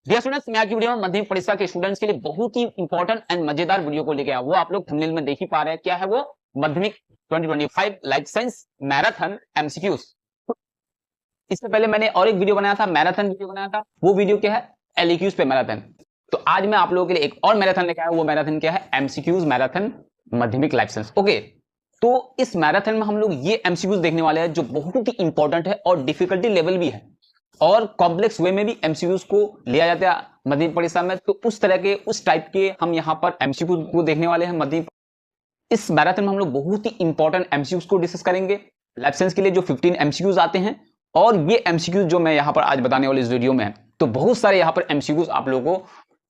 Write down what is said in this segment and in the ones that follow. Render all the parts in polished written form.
Dear students, मैं आज की वीडियो में माध्यमिक परीक्षा के स्टूडेंट्स के लिए बहुत ही इंपॉर्टेंट एंड मजेदार वीडियो को लेके आया। वो आप लोग थंबनेल में देख ही पा रहे हैं। क्या है वो? माध्यमिक 2025 लाइफ साइंस मैराथन एमसीक्यूज। इससे पहले मैंने और एक वीडियो बनाया था, मैराथन वीडियो बनाया था। वो वीडियो क्या है? एलक्यूज पे मैराथन। तो आज मैं आप लोगों के लिए एक और मैराथन लेके आया हूं। वो मैराथन क्या है? एमसीक्यूज मैराथन माध्यमिक लाइफ साइंस। ओके, तो इस मैराथन में हम लोग ये एमसीक्यूज देखने वाले हैं जो बहुत ही इंपॉर्टेंट है और डिफिकल्टी लेवल भी है और कॉम्प्लेक्स वे में भी एमसीक्यूज को लिया जाता है माध्यमिक परीक्षा में। तो उस तरह के, उस टाइप के हम यहाँ पर एमसीक्यूज को देखने वाले हैं माध्यमिक। इस मैराथन में हम लोग बहुत ही इंपॉर्टेंट एमसीक्यूज को डिस्कस करेंगे। लाइफ साइंस के लिए जो 15 एमसीक्यूज आते हैं और ये एमसीक्यूज जो मैं यहाँ पर आज बताने वाले इस वीडियो में है, तो बहुत सारे यहाँ पर एमसीक्यूज आप लोगों को,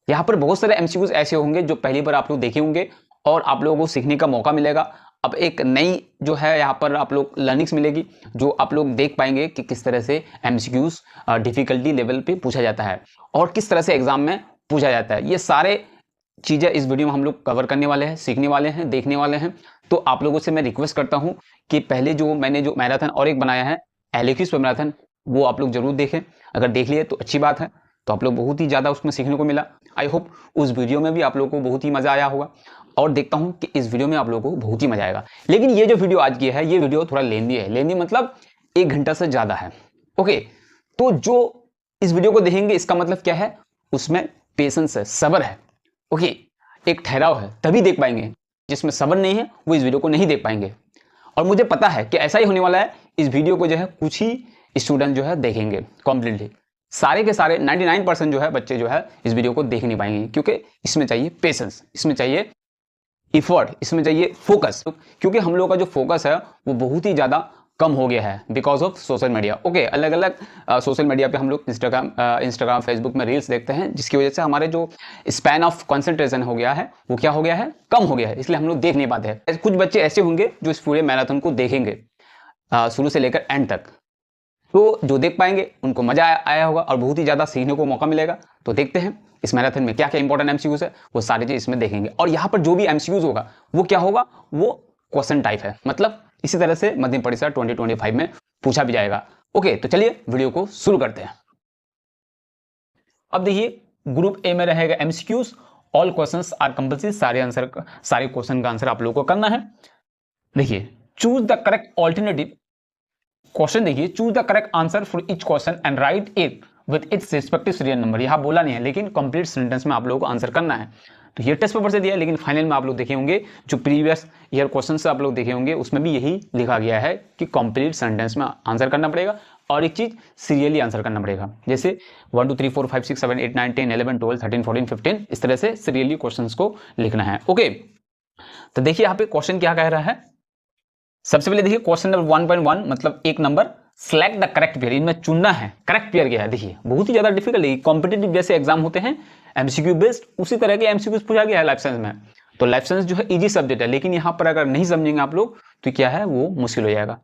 यहाँ पर बहुत सारे एमसीक्यूज ऐसे होंगे जो पहली बार आप लोग देखे होंगे और आप लोगों को सीखने का मौका मिलेगा। अब एक नई जो है यहाँ पर आप लोग लर्निंग्स मिलेगी जो आप लोग देख पाएंगे कि किस तरह से एमसीक्यूज डिफिकल्टी लेवल पे पूछा जाता है और किस तरह से एग्जाम में पूछा जाता है। ये सारे चीजें इस वीडियो में हम लोग कवर करने वाले हैं, सीखने वाले हैं, देखने वाले हैं। तो आप लोगों से मैं रिक्वेस्ट करता हूं कि पहले जो मैंने जो मैराथन और एक बनाया है एलक्यूज पे मैराथन, वो आप लोग जरूर देखें। अगर देख लिए तो अच्छी बात है, तो आप लोग बहुत ही ज्यादा उसमें सीखने को मिला। आई होप उस वीडियो में भी आप लोगों को बहुत ही मजा आया होगा और देखता हूं कि इस वीडियो में आप लोगों को बहुत ही मजा आएगा। लेकिन ये जो वीडियो आज की है, ये वीडियो थोड़ा लेंदी है। लेंदी मतलब 1 घंटा से ज्यादा है। ओके, तो जो इस वीडियो को देखेंगे इसका मतलब क्या है? उसमें पेशेंस है, सब्र है। ओके, एक ठहराव है, तभी देख पाएंगे। जिसमें सब्र नहीं है वो इस वीडियो को नहीं देख पाएंगे। और मुझे पता है कि ऐसा ही होने वाला है। इस वीडियो को जो है कुछ ही स्टूडेंट जो है देखेंगे कंप्लीटली। सारे के सारे 99% जो है बच्चे जो है इस वीडियो को देख नहीं पाएंगे, क्योंकि इसमें चाहिए पेशेंस, इसमें चाहिए इफर्ट, इसमें चाहिए फोकस। क्योंकि हम लोग का जो फोकस है वो बहुत ही ज्यादा कम हो गया है because of social media. Okay, अलग अलग सोशल मीडिया पे हम लोग इंस्टाग्राम फेसबुक में रील्स देखते हैं, जिसकी वजह से हमारे जो स्पैन ऑफ कंसंट्रेशन हो गया है वो क्या हो गया है? कम हो गया है। इसलिए हम लोग देख नहीं पाते हैं। कुछ बच्चे ऐसे होंगे जो इस पूरे मैराथन को देखेंगे शुरू से लेकर एंड तक। तो जो देख पाएंगे उनको मजा आया होगा और बहुत ही ज्यादा सीखने को मौका मिलेगा। तो देखते हैं इस मैराथन में क्या क्या इंपॉर्टेंट एमसीक्यूज है, वो सारी चीज इसमें देखेंगे। और यहाँ पर जो भी एमसीक्यूज होगा वो क्या होगा? वो क्वेश्चन टाइप है, मतलब इसी तरह से माध्यमिक परीक्षा 2025 में पूछा भी जाएगा। ओके, तो चलिए वीडियो को शुरू करते हैं। अब देखिए, ग्रुप ए में रहेगा MCQs. All questions are compulsory. सारे क्वेश्चन का आंसर आप लोगों को करना है। देखिए, choose the correct alternative question. देखिए, choose the correct answer for each question and write it with its respective serial number. यहां बोला नहीं है, लेकिन कंप्लीट सेंटेंस में आप लोगों को आंसर करना है। तो ये टेस्ट पेपर से दिया है, लेकिन फाइनल में आप लोग देखे होंगे जो प्रीवियस ईयर क्वेश्चन से आप लोग देखे होंगे उसमें भी यही लिखा गया है कि कंप्लीट सेंटेंस में आंसर करना पड़ेगा और एक चीज सीरियली आंसर करना पड़ेगा। जैसे 1 2 3 4 5 6 7 8 9 10 11 12 13 14 15 इस तरह से सीरियली क्वेश्चन को लिखना है। ओके, तो देखिए यहाँ पे क्वेश्चन क्या कह रहा है। सबसे पहले देखिए क्वेश्चन नंबर 1.1, मतलब 1 number, select the correct pair. इनमें चुनना है करेक्ट पेयर क्या है। देखिए, बहुत ही ज्यादा डिफिकल्ट है। कॉम्पिटिटिव जैसे एग्जाम होते हैं एमसीक्यू बेस्ड, उसी तरह के एमसीक्यूज पूछा गया है लाइफ साइंस में। तो लाइफ साइंस जो है इजी सब्जेक्ट है, लेकिन यहाँ पर अगर नहीं समझेंगे आप लोग तो क्या है, वो मुश्किल हो जाएगा।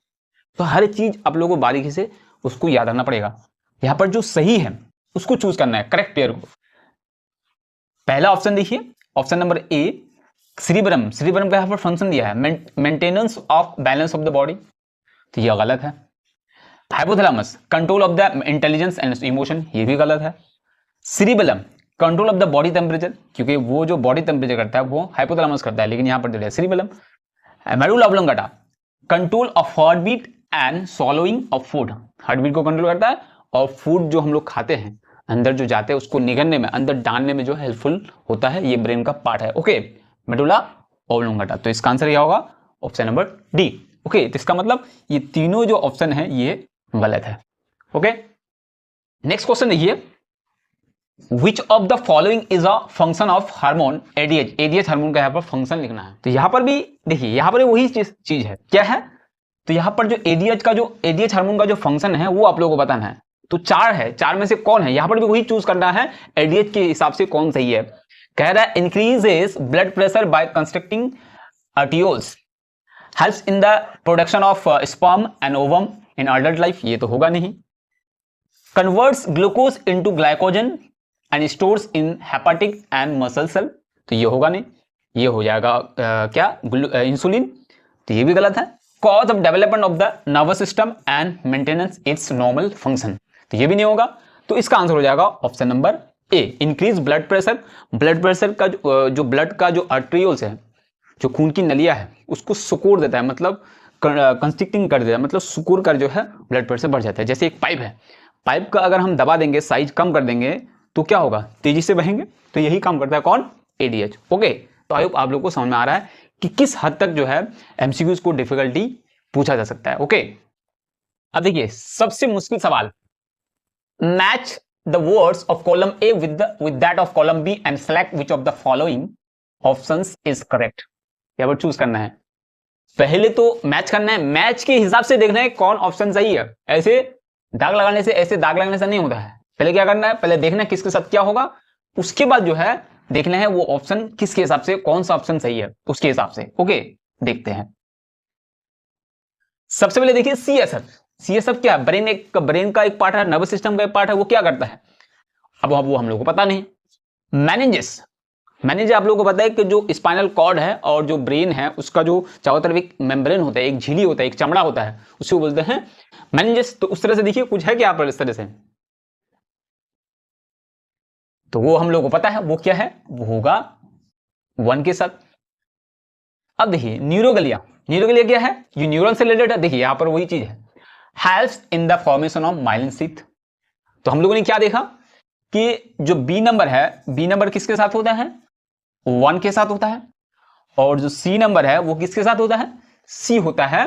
तो हर चीज आप लोगों को बारीकी से उसको याद रखना पड़ेगा। यहाँ पर जो सही है उसको चूज करना है, करेक्ट पेयर को। पहला ऑप्शन देखिए, ऑप्शन नंबर ए, सेरिब्रम। सेरिब्रम का यहाँ पर फंक्शन दिया है maintenance of balance of the body, तो यह गलत है। Hypothalamus, control of the intelligence and emotion, ये भी गलत है। Cerebellum, control of the body temperature, क्योंकि वो जो बॉडी टेम्परेचर करता है वो हाइपोथैलेमस करता है, लेकिन यहां पर दिया है cerebellum. Medulla oblongata, control of heart beat and swallowing of food, heart beat को कंट्रोल करता है और फूड जो हम लोग खाते हैं अंदर जो जाते हैं उसको निगलने में, अंदर डालने में जो हेल्पफुल होता है, ये ब्रेन का पार्ट है। Okay, medulla oblongata. तो इसका आंसर क्या होगा? Option number D. ओके, तो इसका मतलब ये तीनों जो ऑप्शन है ये गलत है। ओके, नेक्स्ट क्वेश्चन देखिए, Which of the following is a function of hormone ADH? ADH hormone का यहाँ पर फंक्शन लिखना है। तो यहाँ पर भी देखिए, यहाँ पर वही चीज है, क्या है? तो यहाँ पर जो ADH हार्मोन का जो फंक्शन है वो आप लोगों को बताना है। तो 4 है, 4 में से कौन है? यहाँ पर भी वही चूज करना है, ADH के हिसाब से कौन सही है। कह रहा है increases blood pressure by constricting arterioles, helps in the production of sperm and ovum in adult life, ये तो होगा नहीं। Converts glucose into glycogen and stores in hepatic and muscle cell, तो ये होगा नहीं। ये हो जाएगा क्या? इंसुलिन, तो ये भी गलत है। Cause of development of the nervous system and maintenance it's normal function, तो ये भी नहीं होगा। तो इसका आंसर हो जाएगा ऑप्शन नंबर ए increase blood pressure, blood pressure का जो ब्लड का जो आर्टरियोल्स है, जो खून की नलियां है, उसको सुकोड़ देता है, मतलब कंस्ट्रिक्टिंग कर देता है, मतलब सुकोड़ कर जो है ब्लड प्रेशर बढ़ जाता है। जैसे एक पाइप है, पाइप का अगर हम दबा देंगे, साइज कम कर देंगे, तो क्या होगा, तेजी से बहेंगे। तो यही काम करता है कौन, एडीएच। ओके, तो आई होप आप लोग को समझ में आ रहा है कि किस हद तक जो है एमसीक्यूज को डिफिकल्टी पूछा जा सकता है। ओके, अब देखिए सबसे मुश्किल सवाल, match the words of column A with that of column B and select which of the following options is correct. यहाँ पर चूज करना है, पहले तो मैच करना है, मैच के हिसाब से देखना है कौन ऑप्शन सही है। ऐसे दाग लगाने से, ऐसे दाग लगाने से नहीं होता है। पहले क्या करना है, पहले देखना है किसके साथ क्या होगा, उसके बाद जो है देखना है वो ऑप्शन किसके हिसाब से, कौन सा ऑप्शन सही है उसके हिसाब से। ओके, देखते हैं। सबसे पहले देखिए सीएसएफ। सीएसएफ क्या है, ब्रेन का एक पार्ट है, नर्वस सिस्टम का एक पार्ट है, वो क्या करता है, अब वो हम लोग को पता नहीं। मैनेजेस, मैनेज आप लोगों को पता है कि जो स्पाइनल कॉर्ड है और जो ब्रेन है, उसका जो चारों तरफ एक मेम्ब्रेन होता है, एक झिल्ली होता है, एक चमड़ा होता है, उसको बोलते हैं मैनेजेस। तो उस तरह से देखिए कुछ है क्या पर इस तरह से, तो वो हम लोग को पता है वो क्या है, वो होगा 1 के साथ। अब देखिए न्यूरोगलिया, न्यूरोगलिया क्या है, ये न्यूरॉन से रिलेटेड है। देखिए यहां पर वही चीज है, helps in the formation of myelin sheath. तो हम लोगों ने क्या देखा कि जो बी नंबर है, बी नंबर किसके साथ होता है, 1 के साथ होता है, और जो सी नंबर है वो किसके साथ होता है, सी होता है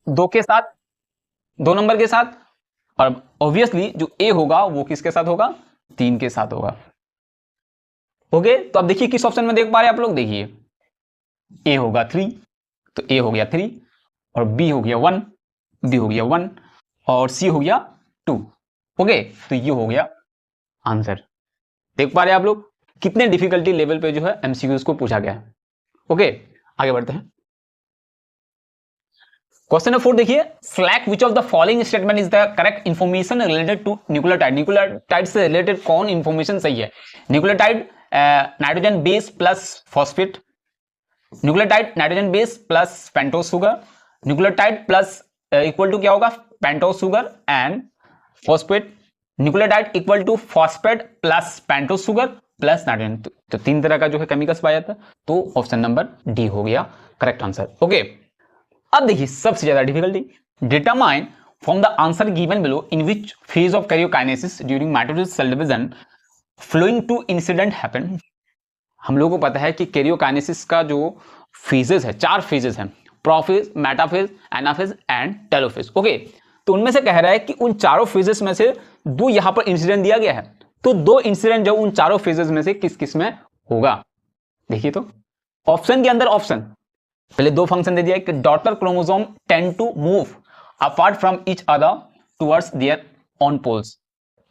2 के साथ, 2 नंबर के साथ। और ऑब्वियसली जो ए होगा वो किसके साथ होगा, 3 के साथ होगा। ओके, तो अब देखिए किस ऑप्शन में देख पा रहे हैं आप लोग, देखिए ए होगा 3, तो ए हो गया 3, और बी हो गया 1, बी हो गया 1, और सी हो गया 2। ओके, तो ये हो गया आंसर। देख पा रहे हैं आप लोग कितने डिफिकल्टी लेवल पे जो है एमसीक्यूज को पूछा गया है। ओके, आगे बढ़ते हैं। क्वेश्चन नंबर 4 देखिए, select which of the following statement is the correct information related to nucleotide. Nucleotide से रिलेटेड कौन इंफॉर्मेशन सही है, nucleotide nitrogen base plus phosphate, nucleotide nitrogen base plus pentose sugar, nucleotide plus equal to क्या होगा, pentose sugar and phosphate, nucleotide equal to phosphate plus pentose sugar plus nitrogen. तो 3 तरह का जो है केमिकल्स पाया जाता है, तो ऑप्शन नंबर डी हो गया करेक्ट आंसर। ओके, अब देखिए सबसे ज्यादा difficulty, determine from the answer given below in which phase of karyokinesis during mitosis cell division following two incident happen. हम लोगों को पता है कि कैरियोकाइनेसिस का जो फेजेस है, 4 फेजेस हैं, prophase, metaphase, anaphase and telophase. Okay, तो उनमें से कह रहा है कि उन चारों फेजेस में से 2 यहां पर इंसिडेंट दिया गया है, तो 2 इंसिडेंट जो उन चारों फेजेस में से किस किस में होगा। देखिए तो ऑप्शन के अंदर ऑप्शन पहले 2 फंक्शन दे दिया कि daughter chromosome tend to move apart from each other towards their on poles.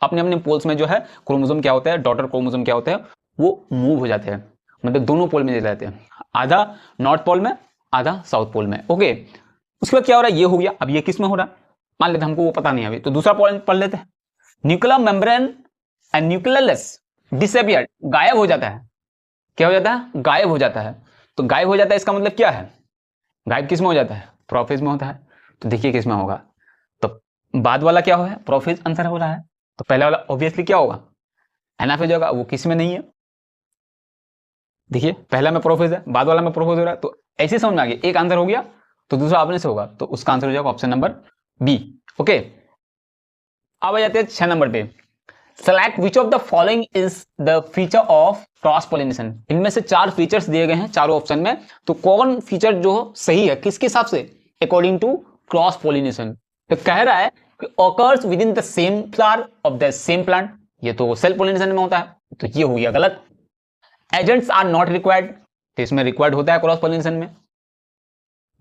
अपने अपने पोल्स में जो है क्रोमोसोम क्या होता है, डॉटर क्रोमोसोम क्या होता है, वो मूव हो जाते हैं, मतलब दोनों पोल में चले जाते हैं, आधा नॉर्थ पोल में, आधा साउथ पोल में। ओके, उसके बाद क्या हो रहा है, ये हो गया। अब ये किस में हो रहा है, मान लेते हैं हमको वो पता नहीं अभी, तो दूसरा पॉइंट पढ़ लेते हैं। Nuclear membrane and nucleus disappear, गायब हो जाता है। क्या हो जाता है, गायब हो जाता है। तो गायब हो जाता है इसका मतलब क्या है, गायब किस में हो जाता है, प्रोफेज में होता है। तो देखिए किस में होगा, तो बाद वाला क्या हो है, प्रोफेज आंसर हो रहा है, तो पहले वाला ऑब्वियसली क्या होगा, एनाफेज होगा, वो किस में नहीं है। देखिए पहला में प्रोफेज है, बाद वाला में प्रोफेज हो रहा है, तो ऐसे समझ में आ गया, एक आंसर हो गया तो दूसरा आपने से होगा, तो उसका आंसर हो जाएगा ऑप्शन नंबर बी। ओके, अब आ जाते हैं 6 नंबर पे, select which of the following is the feature of cross pollination. इनमें से 4 फीचर्स दिए गए हैं चारों ऑप्शन में, तो कौन फीचर जो सही है किसके हिसाब से, अकॉर्डिंग टू क्रॉस पोलिनेशन। तो कह रहा है कि occurs with in the same flower of the same plant, ये तो सेल्फ पोलिनेशन में होता है, तो ये हो गया गलत। एजेंट्स आर नॉट रिक्वायर्ड, तो इसमें रिक्वायर्ड होता है क्रॉस पोलिनेशन में,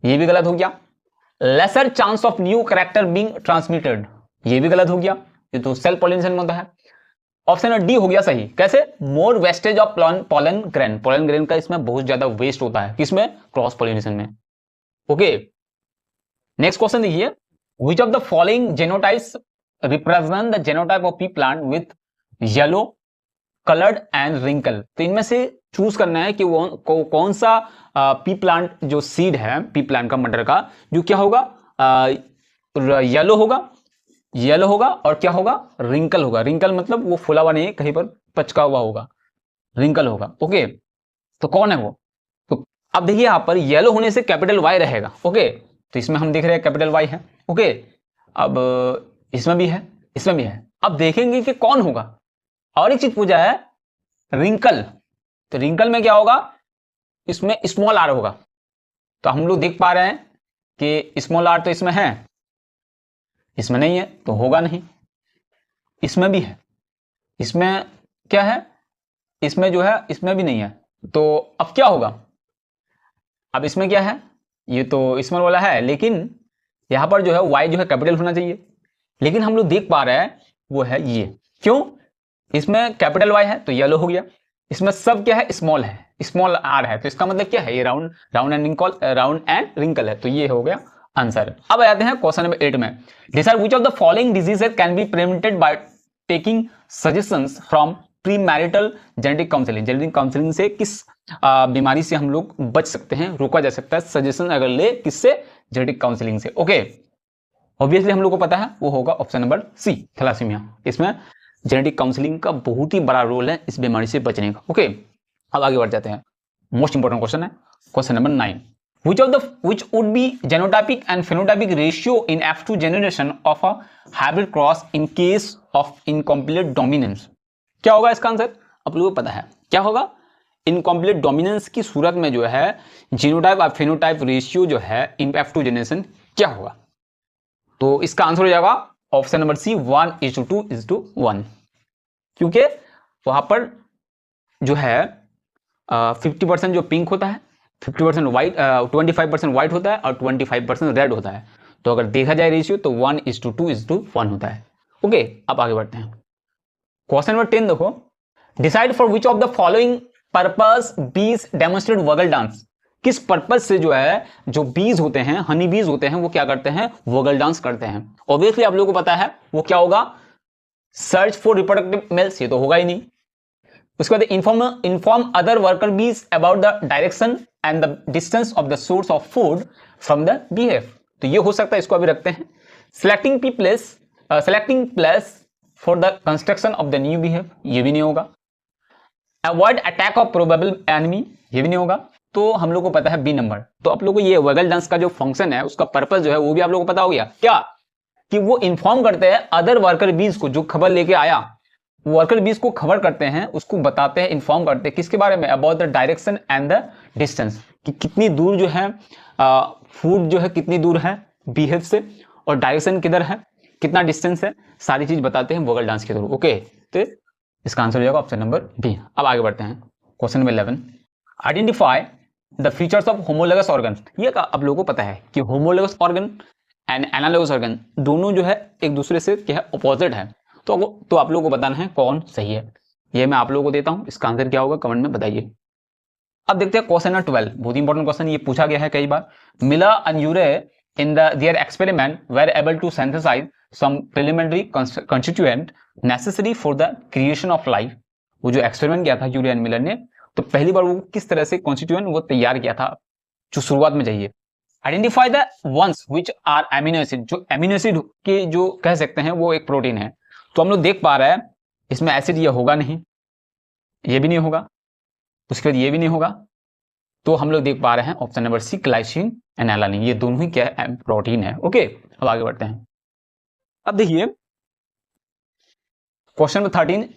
ये भी गलत हो गया। Lesser chance of new character being transmitted, ये भी गलत हो गया, ये तो सेल्फ पोलिनेशन में होता है। ऑप्शन डी हो गया सही, कैसे, more wastage of pollen grain, pollen grain का इसमें बहुत ज्यादा वेस्ट होता है, किसमें, क्रॉस पोलिनेशन में। ओके, नेक्स्ट क्वेश्चन देखिए, which of the following genotypes represent the genotype of pea plant with yellow coloured and wrinkle. तो इनमें से चूज करना है कि वो कौन सा पी प्लांट जो सीड है, पी प्लांट का मटर का, जो क्या होगा, येलो होगा, येलो होगा और क्या होगा, रिंकल होगा। रिंकल मतलब वो फुला हुआ नहीं है, कहीं पर पचका हुआ होगा, रिंकल होगा। ओके, तो कौन है वो? तो अब देखिए यहां पर येलो होने से कैपिटल वाई रहेगा। ओके, तो इसमें हम देख रहे हैं कैपिटल वाई है। ओके, अब इसमें भी है, इसमें भी है। अब देखेंगे कि कौन होगा। और एक चीज पूछा है, रिंकल, तो रिंकल में क्या होगा, इसमें स्मॉल आर होगा। तो हम लोग देख पा रहे हैं कि स्मॉल आर तो इसमें है, इसमें नहीं है तो होगा नहीं। इसमें भी है, इसमें क्या है, इसमें जो है इसमें भी नहीं है। तो अब क्या होगा, अब इसमें क्या है, ये तो स्मॉल वाला है, लेकिन यहां पर जो है वाई जो है कैपिटल होना चाहिए, लेकिन हम लोग देख पा रहे हैं वो है ये। क्यों? इसमें कैपिटल वाई है तो येलो हो गया, इसमें सब क्या है, स्मॉल है, स्मॉल आर है, तो इसका मतलब क्या है, ये राउंड राउंड एंड रिंकल है, तो ये हो गया आंसर। अब आते हैं क्वेश्चन नंबर 8 में। Decide which of the following diseases can be prevented by taking suggestions from pre marital genetic counselling. Genetic counselling से किस बीमारी से हम लोग बच सकते हैं, रोका जा सकता है, सजेशन अगर ले किससे, जेनेटिक काउंसलिंग से। ओके, ऑब्वियसली हम लोग को पता है वो होगा ऑप्शन नंबर सी, थैलासीमिया। इसमें जेनेटिक काउंसलिंग का बहुत ही बड़ा रोल है इस बीमारी से बचने का। ओके, अब आगे बढ़ जाते हैं। मोस्ट इंपोर्टेंट क्वेश्चन है question number 9। which would be genotypic and phenotypic ratio in F2 generation of a hybrid cross in case of incomplete dominance? क्या होगा इसका आंसर, आप लोगों को पता है क्या होगा। इनकम्प्लीट डोमिनेंस की सूरत में जो है जीनोटाइप और फेनोटाइप रेशियो जो है इन F2 जनरेशन क्या होगा, तो इसका आंसर हो जाएगा ऑप्शन नंबर सी, 1:2:1, क्योंकि वहां पर जो है 50% जो पिंक होता है, 50% व्हाइट, 25% व्हाइट होता है और 25% रेड होता है। तो अगर देखा जाए रेशियो तो 1:2:1 होता है। ओके, अब आगे बढ़ते हैं। क्वेश्चन नंबर 10 देखो, decide for which of the following purpose बीज डेमोन्स्ट्रेट वोगल डांस। किस पर्पस से जो है, जो बीज होते हैं, हनी बीज होते हैं, वो क्या करते हैं, वोगल डांस करते हैं। ऑब्वियसली आप लोगों को पता है वो क्या होगा, सर्च फॉर रिप्रोडक्टिव मेल्स, ये तो होगा ही नहीं। उसके बाद inform other worker bees about the direction and the distance of the source of food from the behave, तो ये हो सकता है, इसको अभी रखते हैं। Selecting place for the construction of the new behave, ये भी नहीं होगा। Avoid attack of probable enemy, ये भी नहीं होगा। तो हम लोग को पता है बी नंबर। तो आप लोग को ये वोगल डांस का जो फंक्शन है, उसका पर्पस जो है वो भी आप लोग को पता हो गया, क्या कि वो इन्फॉर्म करते हैं अदर वर्कर बीज को, जो खबर लेके आया वर्कर बीज को खबर करते हैं, उसको बताते हैं, इन्फॉर्म करते हैं किसके बारे में, about the direction and the distance, कि कितनी दूर जो है फूड जो है कितनी दूर है बीहेव से, और डायरेक्शन किधर है, कितना डिस्टेंस है, सारी चीज बताते हैं वोगल डांस के थ्रू। ओके, तो इसका आंसर हो जाएगा ऑप्शन नंबर बी। अब आगे बढ़ते हैं question number 11। Identify the features of homologous organ. ये आप लोगों को पता है कि homologous organ and analogous organ दोनों जो है एक दूसरे से क्या है, अपोजिट है। तो आप लोगों को बताना है कौन सही है। ये मैं आप लोगों को देता हूं, इसका आंसर क्या होगा कमेंट में बताइए। अब देखते हैं क्वेश्चन नंबर 12, बहुत इंपॉर्टेंट क्वेश्चन, ये पूछा गया है कई बार। Miller and Urey in their experiment were able to synthesise some preliminary constituent necessary for the creation of life. वो जो एक्सपेरिमेंट किया था यूरे एंड मिलर ने, तो पहली बार वो किस तरह से कॉन्स्टिट्यूएंट वो तैयार किया था, जो शुरुआत में चाहिए। Identify the ones which are amino acid, जो एमिनो एसिड के जो कह सकते हैं वो एक प्रोटीन है। तो हम लोग देख पा रहे हैं इसमें एसिड ये होगा नहीं, ये भी नहीं होगा, उसके बाद ये भी नहीं होगा। तो हम लोग देख पा रहे हैं option number C, glycine and alanine, ये दोनों ही क्या है, प्रोटीन है। ओके, अब आगे बढ़ते हैं। अब देखिए क्वेश्चन नंबर 13,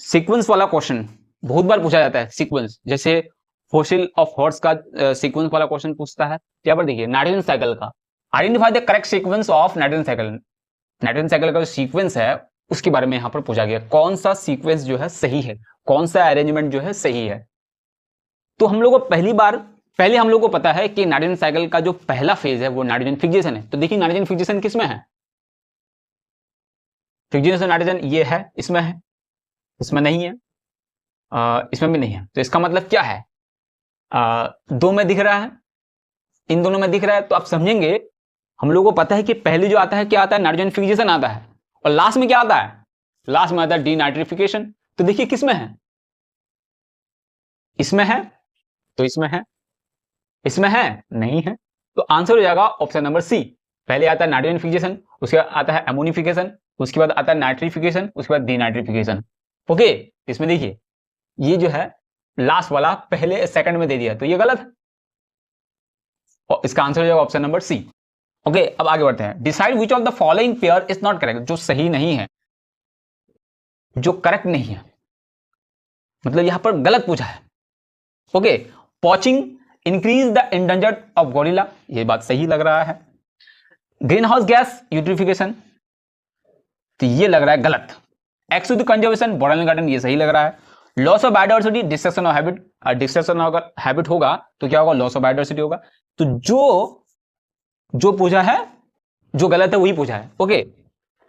सीक्वेंस वाला क्वेश्चन बहुत बार पूछा जाता है। सीक्वेंस जैसे फॉसिल ऑफ हॉर्स का सीक्वेंस वाला क्वेश्चन पूछता है। यहाँ पर देखिए नाइट्रोजन साइकिल का, identify the correct sequence of nitrogen cycle. Nitrogen cycle का जो सीक्वेंस है उसके बारे में यहां पर पूछा गया, कौन सा सीक्वेंस जो है सही है, कौन सा अरेंजमेंट जो है सही है। तो हम लोग को पहले हम लोग को पता है कि नाइट्रोजन साइकिल का जो पहला फेज है वो नाइट्रोजन फिक्सेशन है। तो देखिए नाइट्रोजन फिक्सेशन किसमें है, फिक्सेशन नाइट्रोजन ये है, इसमें है, इसमें नहीं है, इसमें भी नहीं है। तो इसका मतलब क्या है, दो में दिख रहा है, इन दोनों में दिख रहा है। तो आप समझेंगे, हम लोगों को पता है कि पहले जो आता है क्या आता है, नाइट्रोजन फिक्सेशन आता है, और लास्ट में क्या आता है, लास्ट में आता है डीनाइट्रिफिकेशन। तो देखिए किसमें है, इसमें है, तो इसमें है, इसमें है, नहीं है। तो आंसर हो जाएगा ऑप्शन नंबर सी। पहले आता है नाइट्रोजन फिक्सेशन, उसके बाद आता है एमोनिफिकेशन, उसके बाद आता है नाइट्रिफिकेशन, उसके बाद डीनाइट्रिफिकेशन। ओके, इसमें देखिए ये जो है लास्ट वाला पहले सेकंड में दे दिया, तो ये गलत है और इसका आंसर हो जाएगा ऑप्शन नंबर सी। ओके, अब आगे बढ़ते हैं। Decide which of the following pair is not correct, जो सही नहीं है, जो करेक्ट नहीं है, मतलब यहां पर गलत पूछा है। Okay, poaching increase the endangered of gorilla, ये बात सही लग रहा है। ग्रीन हाउस गैस यूट्रिफिकेशन, तो ये लग रहा है गलत। एक्सुद कंजर्वेशन बोटानिकल गार्डन, ये सही लग रहा है। Loss of biodiversity destruction of habit, destruction अगर हैबिट होगा तो क्या होगा, लॉस ऑफ बायोडाइवर्सिटी होगा। तो जो पूछा है, जो गलत है वही पूछा है। ओके,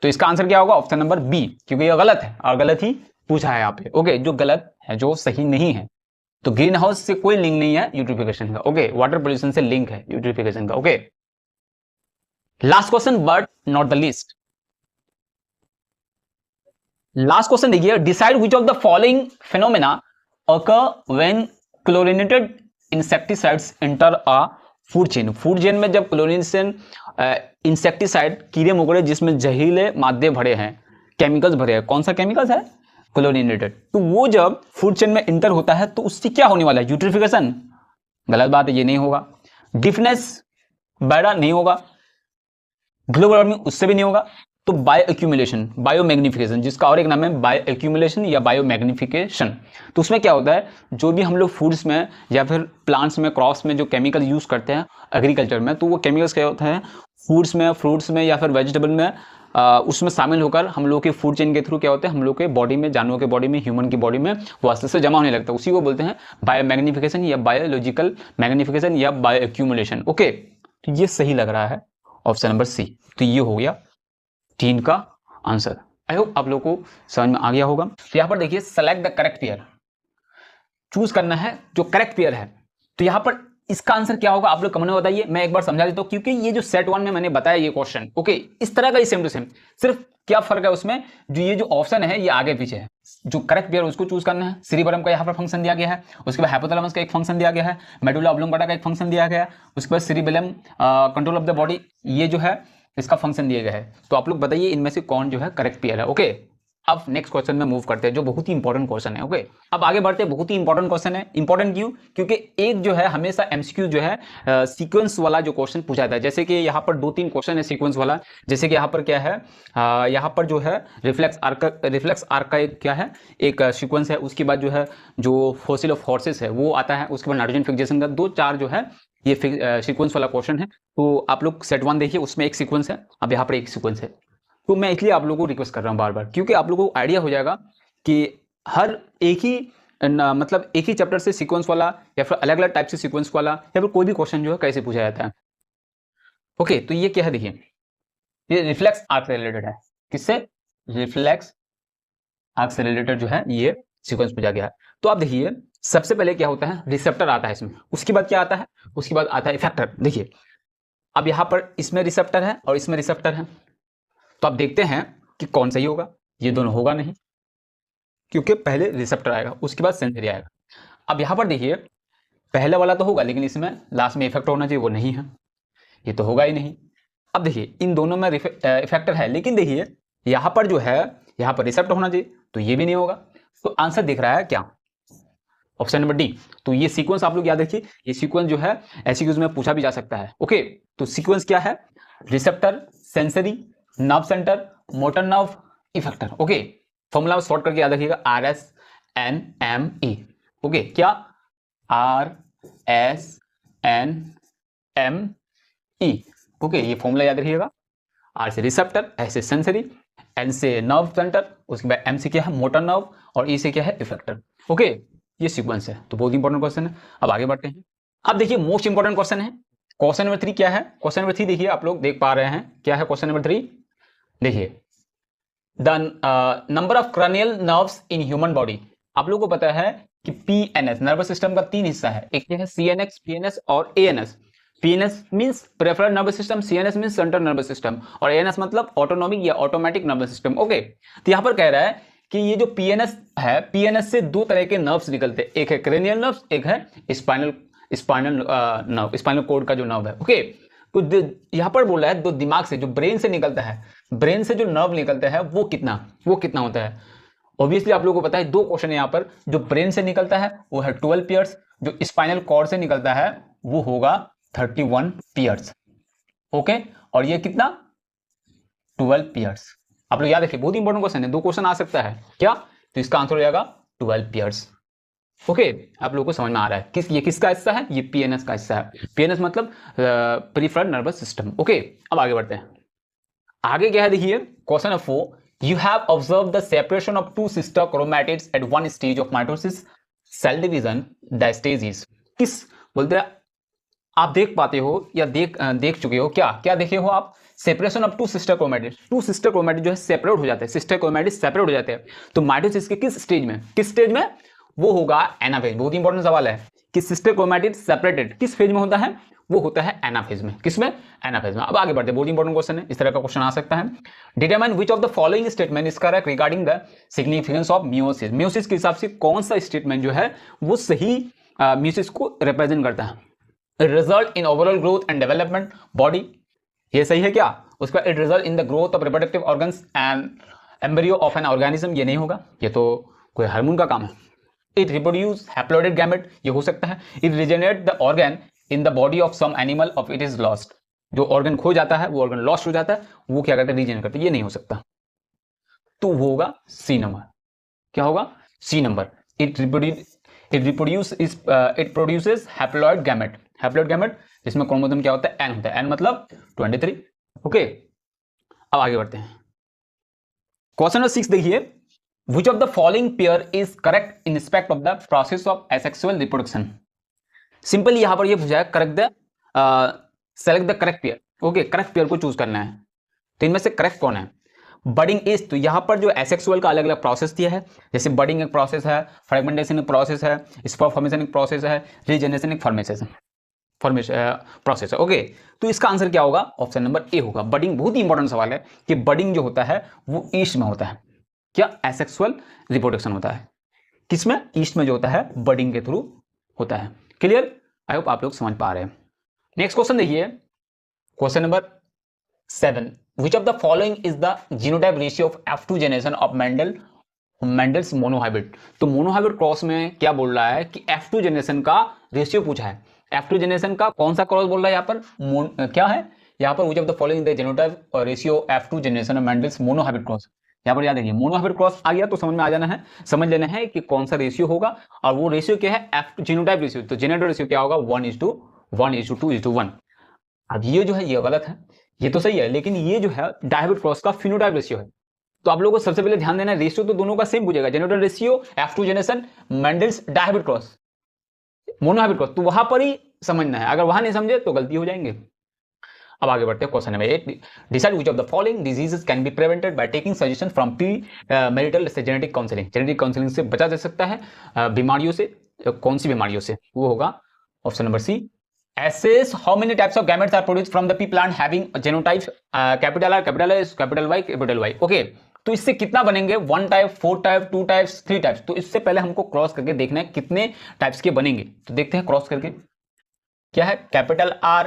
तो इसका आंसर क्या होगा, ऑप्शन नंबर बी, क्योंकि ये गलत है और गलत ही पूछा है यहाँ पे। ओके, जो गलत है, जो सही नहीं है। तो ग्रीन हाउस से कोई लिंक नहीं है यूट्रिफिकेशन का। ओके, वाटर पोल्यूशन से लिंक है यूट्रिफिकेशन का। Okay, last question but not the least. Last question देखिए, decide which of the following phenomena occur when chlorinated insecticides enter a food chain. Food chain में जब chlorination insecticide, कीड़े मकोड़े जिसमें जहरीले मादे भरे हैं, केमिकल्स भरे हैं, कौन सा केमिकल्स है, क्लोरिनेटेड, तो वो जब फूड चेन में इंटर होता है तो उससे क्या होने वाला है, यूट्रिफिकेशन। गलत बात है, ये नहीं होगा। डिफनेस बैडा नहीं होगा। ग्लोबल वार्मिंग उससे भी नहीं होगा। तो बायो एक्यूमुलेशन, बायो मैग्निफिकेशन, जिसका और एक नाम है बायो एक्यूमुलेशन या बायो मैग्निफिकेशन, तो उसमें क्या होता है, जो भी हम लोग फूड्स में या फिर प्लांट्स में, क्रॉप्स में जो केमिकल यूज करते हैं एग्रीकल्चर में, तो वो केमिकल्स क्या होता है, फूड्स में, फ्रूट्स में या फिर वेजिटेबल में उसमें शामिल होकर हम लोग के फूड चेन के थ्रू क्या होते हैं, हम लोग के बॉडी में, जानवरों के बॉडी में, ह्यूमन की बॉडी में वो अस्तर से जमा होने लगता है। उसी को बोलते हैं बायो मैग्निफिकेशन या बायोलॉजिकल मैग्निफिकेशन या बायो एक्यूमुलेशन। ओके, तो ये सही लग रहा है ऑप्शन नंबर सी। तो ये हो गया 3 का आंसर। आई होप आप लोगों को समझ में आ गया होगा। तो यहां पर देखिए, select the correct pair, choose करना है जो करेक्ट पेयर है। तो यहां पर इसका आंसर क्या होगा, आप लोग कमेंट में बताइए। मैं एक बार समझा देता हूं, क्योंकि ये जो सेट 1 में मैंने बताया ये क्वेश्चन, ओके, इस तरह का ही सेम टू सेम, सिर्फ क्या फर्क है उसमें, जो ये जो ऑप्शन है ये आगे पीछे है। जो करेक्ट पेयर उसको चूज करना है। सेरिबरम का यहाँ पर फंक्शन दिया गया है, उसके बाद हाइपोथैलेमस का एक फंक्शन दिया गया है, मेडुला ऑब्लोंगेटा का एक फंक्शन दिया गया है, उसके बाद cerebellum control of the body, ये जो है इसका फंक्शन दिया गया है। तो आप लोग बताइए इनमें से कौन जो है करेक्ट पेयर है। ओके, अब नेक्स्ट क्वेश्चन में मूव करते हैं, जो बहुत ही इंपॉर्टेंट क्वेश्चन है। ओके, अब आगे बढ़ते हैं। बहुत ही इंपॉर्टेंट क्वेश्चन है। इंपॉर्टेंट क्यों, क्योंकि एक जो है हमेशा एमसीक्यू जो है सीक्वेंस वाला जो क्वेश्चन पूछा जाता है। जैसे कि यहाँ पर 2-3 क्वेश्चन है सीक्वेंस वाला। जैसे कि यहाँ पर क्या है, यहाँ पर जो है रिफ्लेक्स आर्क का एक क्या है, एक सीक्वेंस है। उसके बाद जो है जो फॉसिल ऑफ हॉर्सेस है वो आता है। उसके बाद नाइट्रोजन फिक्सेशन का 2-4 जो है ये सीक्वेंस वाला क्वेश्चन है। तो आप लोग सेट 1 देखिए, उसमें एक सीक्वेंस है, अब यहाँ पर एक सीक्वेंस है। तो मैं इसलिए आप लोगों को रिक्वेस्ट कर रहा हूँ बार बार, क्योंकि आप लोगों को आइडिया हो जाएगा कि हर एक ही मतलब एक ही चैप्टर से सीक्वेंस वाला या फिर अलग अलग टाइप से सीक्वेंस वाला या फिर कोई भी क्वेश्चन जो है कैसे पूछा जाता है। ओके, तो ये क्या है, देखिए ये रिफ्लेक्स आर्क से रिलेटेड है। किससे, रिफ्लेक्स आर्क से रिलेटेड जो है ये सीक्वेंस पूछा गया है। तो आप देखिए, सबसे पहले क्या होता है, रिसेप्टर आता है इसमें। उसके बाद क्या आता है, उसके बाद आता है इफेक्टर। देखिए अब यहाँ पर इसमें रिसेप्टर है और इसमें रिसेप्टर है, तो आप देखते हैं कि कौन सही होगा। ये दोनों होगा नहीं, क्योंकि पहले रिसेप्टर आएगा उसके बाद सेंसरी आएगा। अब यहाँ पर देखिए, पहले वाला तो होगा लेकिन इसमें लास्ट में इफेक्टर होना चाहिए, वो नहीं है, ये तो होगा ही नहीं। अब देखिए इन दोनों में इफेक्टर है, लेकिन देखिए यहाँ पर जो है, यहाँ पर रिसेप्टर होना चाहिए, तो ये भी नहीं होगा। तो आंसर दिख रहा है क्या, ऑप्शन नंबर डी। तो ये सीक्वेंस आप लोग याद रखिए, ये सीक्वेंस जो है एमसीक्यूज में पूछा भी जा सकता है। ओके, तो सीक्वेंस क्या है, receptor, sensory, nerve centre, motor nerve, effector. Okay, formula short करके याद रखिएगा, RSNME। ओके, क्या, RSNME। ओके, ये फॉर्मूला याद रखिएगा। R से रिसेप्टर, S से सेंसरी, N से नर्व सेंटर, उसके बाद M से क्या है, मोटर नर्व, और E से क्या है, इफेक्टर। ओके, ये सीक्वेंस है। तो बहुत इंपॉर्टेंट क्वेश्चन है। अब आगे बढ़ते हैं। अब देखिए मोस्ट इंपॉर्टेंट क्वेश्चन है, क्वेश्चन नंबर 3 क्या है। क्वेश्चन नंबर 3 देखिए, आप लोग देख पा रहे हैं क्या है क्वेश्चन नंबर 3। देखिए, the number of cranial nerves in human body. आप लोगों को पता है कि पीएनएस नर्वस सिस्टम का 3 हिस्सा है, एक है सीएनएक्स, पीएनएस और ANS. PNS means peripheral nervous system, CNS means central nervous system, और एएनएस मतलब ऑटोनॉमिक या ऑटोमेटिक नर्वस सिस्टम। ओके, तो यहां पर कह रहा है कि ये जो पीएनएस है, पीएनएस से 2 तरह के नर्व्स निकलते हैं, एक है क्रेनियल नर्व्स, एक है स्पाइनल नर्व, स्पाइनल कोड का जो नर्व है। ओके, तो यहाँ पर बोला है, जो दिमाग से, जो ब्रेन से निकलता है, ब्रेन से जो नर्व निकलता है वो कितना होता है। ऑब्वियसली आप लोगों को पता है, दो क्वेश्चन है यहाँ पर। जो ब्रेन से निकलता है वो है 12 पेयर्स, जो स्पाइनल कॉर्ड से निकलता है वो होगा 31 पेयर्स। ओके, और ये कितना, 12 पेयर्स। आप लोग याद रखिए, बहुत इंपॉर्टेंट क्वेश्चन है, दो क्वेश्चन आ सकता है क्या, तो इसका आंसर हो जाएगा 12 पेयर्स। ओके, आप लोगों को समझ में आ रहा है ये किसका हिस्सा है, ये पीएनएस का हिस्सा है। पीएनएस मतलब पेरिफेरल नर्वस सिस्टम। ओके, अब आगे बढ़ते हैं। आगे क्या है देखिए, question number 4, you have observed the separation of two sister chromatids at one stage of mitosis cell division. The stage is, किस बोलते हैं, आप देख पाते हो या देख चुके हो, क्या देखे हो आप, separation of two sister chromatids. Two sister chromatid जो है सेपरेट हो जाते हैं, सिस्टर क्रोमैटिड्स सेपरेट हो जाते हैं। तो माइटोसिस के किस स्टेज में वो होगा एनाफेज। बहुत इंपॉर्टेंट सवाल है कि सिस्टर क्रोमैटिड सेपरेटेड किस फेज में होता है, वो होता है एनाफेज में। किसमें, एनाफेज में। अब आगे बढ़ते हैं, बहुत इंपॉर्टेंट क्वेश्चन है, इस तरह का क्वेश्चन आ सकता है। Determine which of the following statement is correct regarding the significance of meiosis. Meiosis के हिसाब से कौन सा स्टेटमेंट जो है वो सही मियोसिस को रिप्रेजेंट करता है। Result in overall growth and development body, ये सही है क्या। उसका it result in the growth of reproductive organs and embryo of an organism, ये नहीं होगा, ये तो कोई हार्मोन का काम है। इट रिप्रोड्यूस हैप्लोइडेड गैमेट, ये हो सकता है। It regenerate the organ in the body of some animal of it is lost, जो ऑर्गन खो जाता है, वो ऑर्गन लॉस्ट हो जाता है, वो क्या करते हैं, रीजन करते हैं, ये नहीं हो सकता। तो वो होगा सी नंबर। क्या होगा, C number. It produces haploid gamete. Haploid gamete जिसमें क्रोमोसोम क्या होता है, एन होता है, एन मतलब 23। ओके, अब आगे बढ़ते हैं। क्वेश्चन नंबर 6 देखिए, which of the following pair is correct in respect of the process of asexual reproduction। Simply यहां पर ये पूछा है, select the correct pair. Okay, correct pair को चूज करना है, तो इनमें से करेक्ट कौन है। बडिंग इज, तो यहां पर जो एसेक्सुअल का अलग अलग प्रोसेस दिया है, जैसे बडिंग एक प्रोसेस है, फ्रेगमेंटेशन एक प्रोसेस है, स्पर्म फॉर्मेशन एक प्रोसेस है, रीजनरेशन एक फॉर्मेशन प्रोसेस है। ओके, तो इसका आंसर क्या होगा, ऑप्शन नंबर ए होगा। बडिंग बहुत ही इंपॉर्टेंट सवाल है कि बडिंग जो होता है वो ईस्ट में होता है, क्या, एसेक्सुअल रिप्रोडक्शन होता है किसमें, ईस्ट में जो होता है बडिंग के थ्रू होता है। क्लियर, आई होप आप लोग समझ पा रहे हैं। नेक्स्ट क्वेश्चन देखिए, question number 7, which of the following is the genotype ratio of F2 generation of Mendel's monohybrid. तो मोनोहाइब्रिड क्रॉस में क्या बोल रहा है कि F2 जनरेशन का रेशियो पूछा है। F2 जनरेशन का कौन सा क्रॉस बोल रहा है यहाँ पर, क्या है यहाँ पर, which of the following the genotype ratio F2 generation of Mendel's monohybrid cross. यहाँ पर याद रखिए, मोनोहाइब्रिड क्रॉस आ गया तो समझ में आ जाना है, समझ लेना है कि कौन सा रेशियो होगा, और वो रेशियो क्या है, F2 जीनोटाइप रेशियो। तो जीनोटाइप रेशियो क्या होगा, 1:1:2:1। अब ये जो है ये गलत है, ये तो सही है, लेकिन ये जो है डायहाइब्रिड क्रॉस का फिनोटाइप रेशियो है। तो आप लोगों को सबसे पहले ध्यान देना है, रेशियो तो दोनों का सेम पूछेगा, genotype ratio F2 generation Mendel's dihybrid cross monohybrid cross, तो वहां पर ही समझना है, अगर वहां नहीं समझे तो गलती हो जाएंगे। अब आगे बढ़ते हैं, question number 8, decide which of the following diseases can be prevented by taking suggestion from pre marital genetic counselling. Genetic counselling से बचा जा सकता है बीमारियों से, कौन सी बीमारियों से, वो होगा option number C. Assess how many types of gametes are produced from the pea plant having genotypes capital R, capital S, capital Y, capital Y। Okay, तो इससे कितना बनेंगे, 1 टाइप, 4 टाइप, 2 टाइप्स, 3 टाइप्स। तो इससे पहले हमको क्रॉस करके देखना है कितने टाइप्स के बनेंगे, तो देखते हैं क्रॉस करके। क्या है, कैपिटल R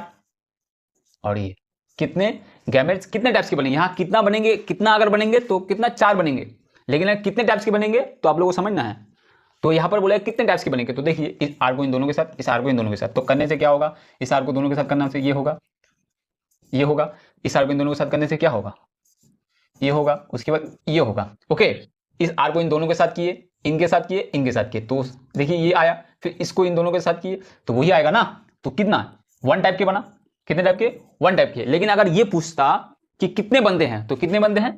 और ये कितने गैमेट्स, कितने टाइप्स के बनेंगे, यहाँ कितना बनेंगे, कितना अगर बनेंगे तो कितना, 4 बनेंगे, लेकिन अगर कितने टाइप्स के बनेंगे तो आप लोगों को समझना है। तो यहां पर बोला है कितने टाइप्स के बनेंगे, तो देखिए इस आर को इन दोनों के साथ, इस आर को इन दोनों के साथ, तो करने से क्या होगा, इस आर को दोनों के साथ करने से ये होगा, ये होगा, इस आर को इन दोनों के साथ करने से क्या होगा, ये होगा, उसके बाद ये होगा। ओके, इस आर को इन दोनों के साथ किए, इनके साथ किए, इनके साथ किए, तो देखिए ये आया, फिर इसको इन दोनों के साथ किए तो वही आएगा ना। तो कितना, 1 टाइप के बना, कितने टाइप के, 1 टाइप के। लेकिन अगर ये पूछता कि कितने बंदे हैं, तो कितने बंदे हैं,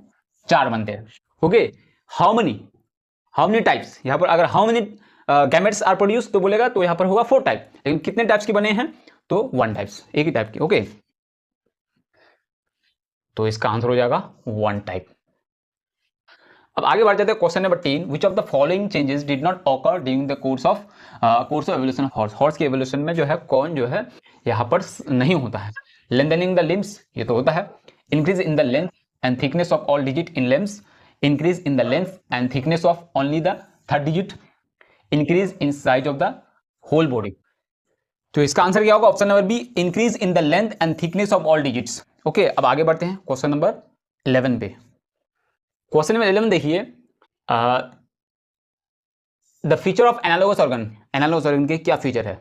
4 बंदे हैं। ओके, हाउ मेनी टाइप्स, यहां पर अगर how many gametes are produce तो बोलेगा तो यहां पर होगा 4 टाइप, लेकिन कितने टाइप्स के बने हैं, तो 1 टाइप्स, एक ही टाइप के। ओके, तो इसका आंसर हो जाएगा 1 टाइप। अब आगे बढ़ जाते हैं, question number 10, which of the following changes did not occur during the course of evolution of horse. Horse के एवोल्यूशन में जो है कौन जो है यहां पर नहीं होता है। लेंथनिंग द लिम्स, ये तो होता है। Increase in the length and thickness of all digit in limbs, increase in the length and thickness of only the 3rd digit, increase in size of the whole body. तो इसका answer क्या होगा? Option number B, increase in the length and thickness of all digits. Okay, अब आगे बढ़ते हैं question number 11 पे। Question number 11 देखिए, the feature of analogous organ. Analogous organ के क्या फीचर है?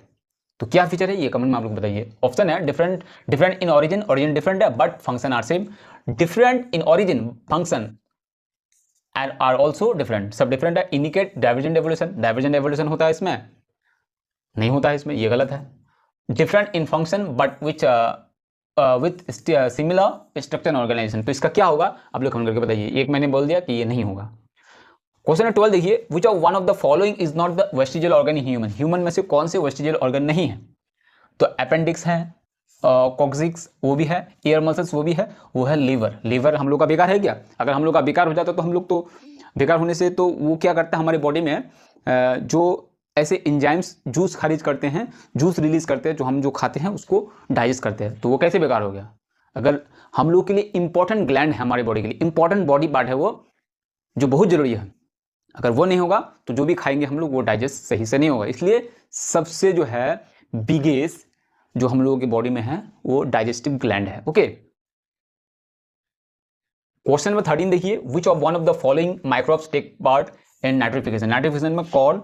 तो क्या फीचर है ये कमेंट में आप लोग बताइए। ऑप्शन है different in origin, origin different है but function are same. Different in origin, function and are also different, सब डिफरेंट है। Indicate divergent evolution, divergent evolution होता है इसमें? नहीं होता है इसमें, ये गलत है। Different in function but with similar structure organisation, तो इसका क्या होगा आप लोग कमेंट करके बताइए। एक मैंने बोल दिया कि ये नहीं होगा। क्वेश्चन नंबर 12 देखिए, which of one of the following is not the vestigial organ in human. Human में से कौन से वेस्टिजियल ऑर्गन नहीं है? तो अपेंडिक्स है, कॉक्सिक्स वो भी है, एयर मसल्स वो भी है, वो है लीवर। लीवर हम लोग का बेकार है क्या? अगर हम लोग का बेकार हो जाता तो हम लोग तो बेकार होने से तो वो क्या करता है हमारे बॉडी में, जो ऐसे एंजाइम्स जूस खारिज करते हैं, जूस रिलीज करते हैं, जो हम जो खाते हैं उसको डाइजेस्ट करते हैं, तो वो कैसे बेकार हो गया? अगर हम लोग के लिए इंपॉर्टेंट ग्लैंड है, हमारी बॉडी के लिए इंपॉर्टेंट बॉडी पार्ट है वो, जो बहुत जरूरी है, अगर वो नहीं होगा तो जो भी खाएंगे हम लोग वो डाइजेस्ट सही से नहीं होगा। इसलिए सबसे जो है बिगेस्ट जो हम लोगों की बॉडी में है वो डाइजेस्टिव ग्लैंड है। ओके, क्वेश्चन नंबर 13 देखिए, which of one of the following microbes take part in nitrification. Nitrification में कौन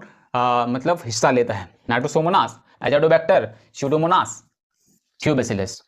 मतलब हिस्सा लेता है? Nitrosomonas, azotobacter, pseudomonas, thiobacillus.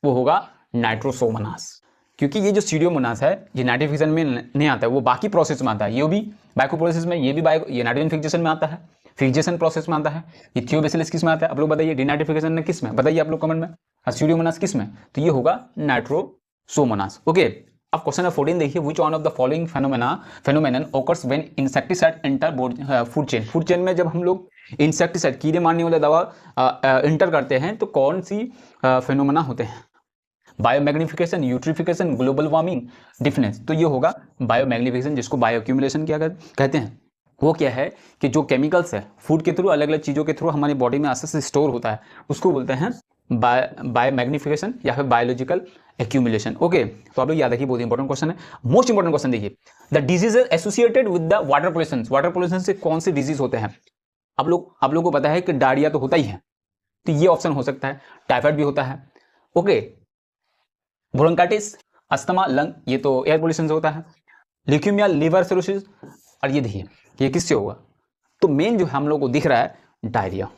वो होगा नाइट्रोसोमोनास, क्योंकि ये जो स्यूडोमोनास है ये नाइट्रोफिकेशन में नहीं आता है, वो बाकी प्रोसेस में आता है। ये भी बाइको प्रोसेस में, ये भी ये नाइट्रोजन फिक्सेशन में आता है, फिक्सेशन प्रोसेस में आता है। ये थियोबैसिलस किस में आता है आप लोग बताइए? डिनाइट्रोफिकेशन में किस में? बताइए आप लोग कमेंट में। और स्यूडोमोनास किस में? तो ये होगा नाइट्रोसोमोनास। ओके, अब क्वेश्चन नंबर 14 देखिए, विच one of the following phenomenon occurs when insecticide enter food chain. Food chain में जब हम लोग इंसेक्टिसाइड, कीड़े मारने वाला दवा इंटर करते हैं तो कौन सी फेनोमेना होते हैं? Biomagnification, eutrophication, global warming, difference. तो ये होगा बायोमैग्निफिकेशन, जिसको बायो एक्यूमुलेशन क्या कहते हैं। वो क्या है कि जो केमिकल्स है फूड के थ्रू, अलग अलग चीज़ों के थ्रू हमारी बॉडी में आस्ते से स्टोर होता है, उसको बोलते हैं बायोमैग्निफिकेशन या फिर बायोलॉजिकल एक्यूमुलेशन। ओके, तो आप लोग याद रखिए, बहुत इंपॉर्टेंट क्वेश्चन है, मोस्ट इंपॉर्टेंट क्वेश्चन देखिए। The diseases associated with the water pollution. Water pollution से कौन से डिजीज होते हैं? आप लोग को पता है कि डायरिया तो होता ही है, तो ये ऑप्शन हो सकता है। टाइफाइड भी होता है। ओके, ब्रोंकाइटिस, अस्थमा, लंग, ये तो एयर पोल्यूशन से होता है। ल्यूकेमिया, लिवर सिरोसिस, और ये देखिए ये किससे होगा? तो मेन जो हम लोग को दिख रहा है डायरिया।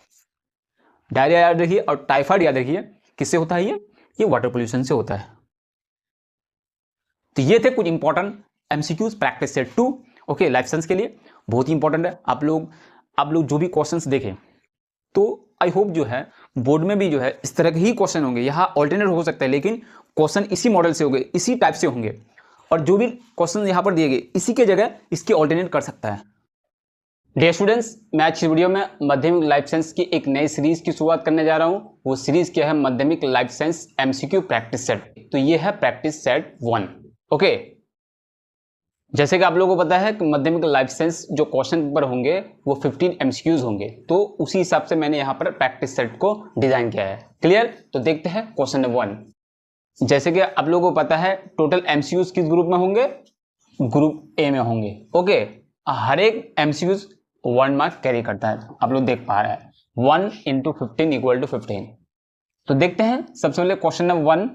डायरिया याद रखिए, और टाइफाइड याद रखिए, किससे होता है? ये वाटर पोल्यूशन से होता है। तो ये थे कुछ important MCQs practice set 2। Okay, life science के लिए बहुत ही इंपॉर्टेंट है। आप लोग जो भी क्वेश्चंस देखें तो आई होप जो है बोर्ड में भी जो है इस तरह के ही क्वेश्चन होंगे। यहाँ ऑल्टरनेट हो सकता है लेकिन क्वेश्चन इसी मॉडल से होंगे, इसी टाइप से होंगे, और जो भी क्वेश्चन यहाँ पर दिए गए इसी के जगह इसके ऑल्टरनेट कर सकता है। डियर स्टूडेंट्स, मैं आज वीडियो में माध्यमिक लाइफ साइंस की एक नई सीरीज की शुरुआत करने जा रहा हूँ। वो सीरीज क्या है? माध्यमिक life science MCQ practice set. तो ये है प्रैक्टिस सेट 1। ओके, जैसे कि आप लोगों को पता है कि माध्यमिक लाइफ साइंस जो क्वेश्चन पेपर होंगे वो 15 एमसीक्यूज होंगे, तो उसी हिसाब से मैंने यहाँ पर प्रैक्टिस सेट को डिजाइन किया है। क्लियर? तो देखते हैं क्वेश्चन नंबर 1। जैसे कि आप लोगों को पता है टोटल एमसीक्यूज किस ग्रुप में होंगे? ग्रुप ए में होंगे। ओके, हर एक एमसीक्यूज 1 मार्क कैरी करता है, आप लोग देख पा रहे हैं। 1 × 15 = 15। तो देखते हैं सबसे पहले क्वेश्चन नंबर 1।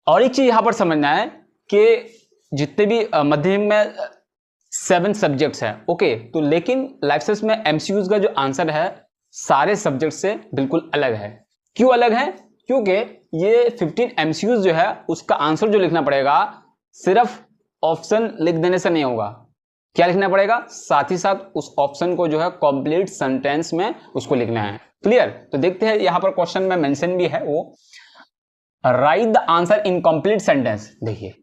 और एक चीज यहां पर समझना है कि जितने भी माध्यमिक में 7 सब्जेक्ट्स हैं, ओके, तो लेकिन लाइफ साइंस में एमसीक्यूज का जो आंसर है सारे सब्जेक्ट से बिल्कुल अलग है। क्यों अलग है? क्योंकि ये 15 एमसीक्यूज जो है उसका आंसर जो लिखना पड़ेगा सिर्फ ऑप्शन लिख देने से नहीं होगा। क्या लिखना पड़ेगा? साथ ही साथ उस ऑप्शन को जो है कंप्लीट सेंटेंस में उसको लिखना है। क्लियर? तो देखते हैं यहां पर क्वेश्चन में मेंशन भी है, वो write the answer in complete sentence. देखिए,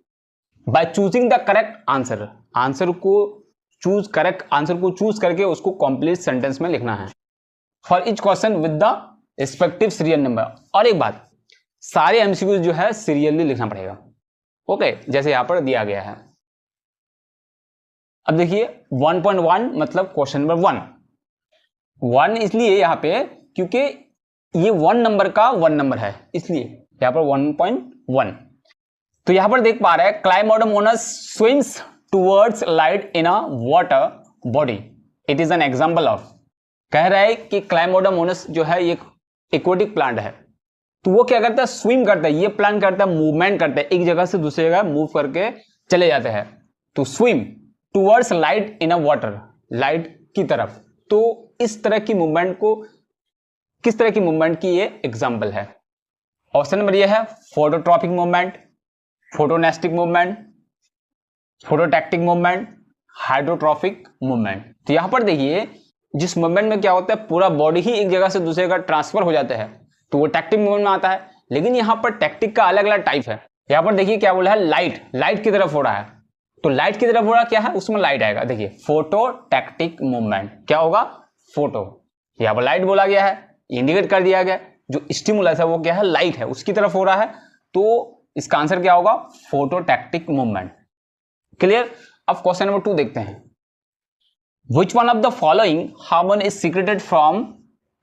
by choosing the correct answer, answer को चूज करके उसको कंप्लीट सेंटेंस में लिखना है। For each question with the respective serial number. और एक बात, सारे एमसीक्यूज जो है सीरियली लिखना पड़ेगा। ओके, जैसे यहां पर दिया गया है। अब देखिए 1.1 मतलब क्वेश्चन नंबर 1 इसलिए यहां पे क्योंकि ये 1 नंबर का 1 नंबर है, इसलिए यहां पर 1.1। तो यहां पर देख पा रहे हैं chlamydomonas swims towards light in a water body, it is an example of. कह रहा है कि क्लाइमोडामोनस जो है ये एक्वेटिक प्लांट है, तो वो क्या करता है, स्विम करता है, ये प्लांट करता है, मूवमेंट करता है, एक जगह से दूसरी जगह मूव करके चले जाते हैं, तो swim towards light in a water, light की तरफ। तो इस तरह की मूवमेंट को, किस तरह की मूवमेंट की ये एग्जांपल है? ऑप्शन नंबर ये है phototropic movement, photonastic movement, phototactic movement, hydrotropic movement. तो यहां पर देखिए जिस मूवमेंट में क्या होता है, पूरा बॉडी ही एक जगह से दूसरी जगह ट्रांसफर हो जाता है, तो वो टैक्टिक मूवमेंट में आता है। लेकिन यहां पर टैक्टिक का अलग अलग टाइप है। यहां पर देखिए क्या बोला है, लाइट, लाइट की तरफ हो रहा है, तो लाइट की तरफ हो रहा क्या है, उसमें लाइट आएगा। देखिए फोटोटैक्टिक मूवमेंट क्या होगा, फोटो, यहां पर लाइट बोला गया है, इंडिकेट कर दिया गया, जो स्टिमुलस है वो क्या है, लाइट है, उसकी तरफ हो रहा है, तो इसका आंसर क्या होगा, फोटोटैक्टिक मूवमेंट। क्लियर? अब क्वेश्चन नंबर 2 देखते हैं। Which one of the following hormone is secreted from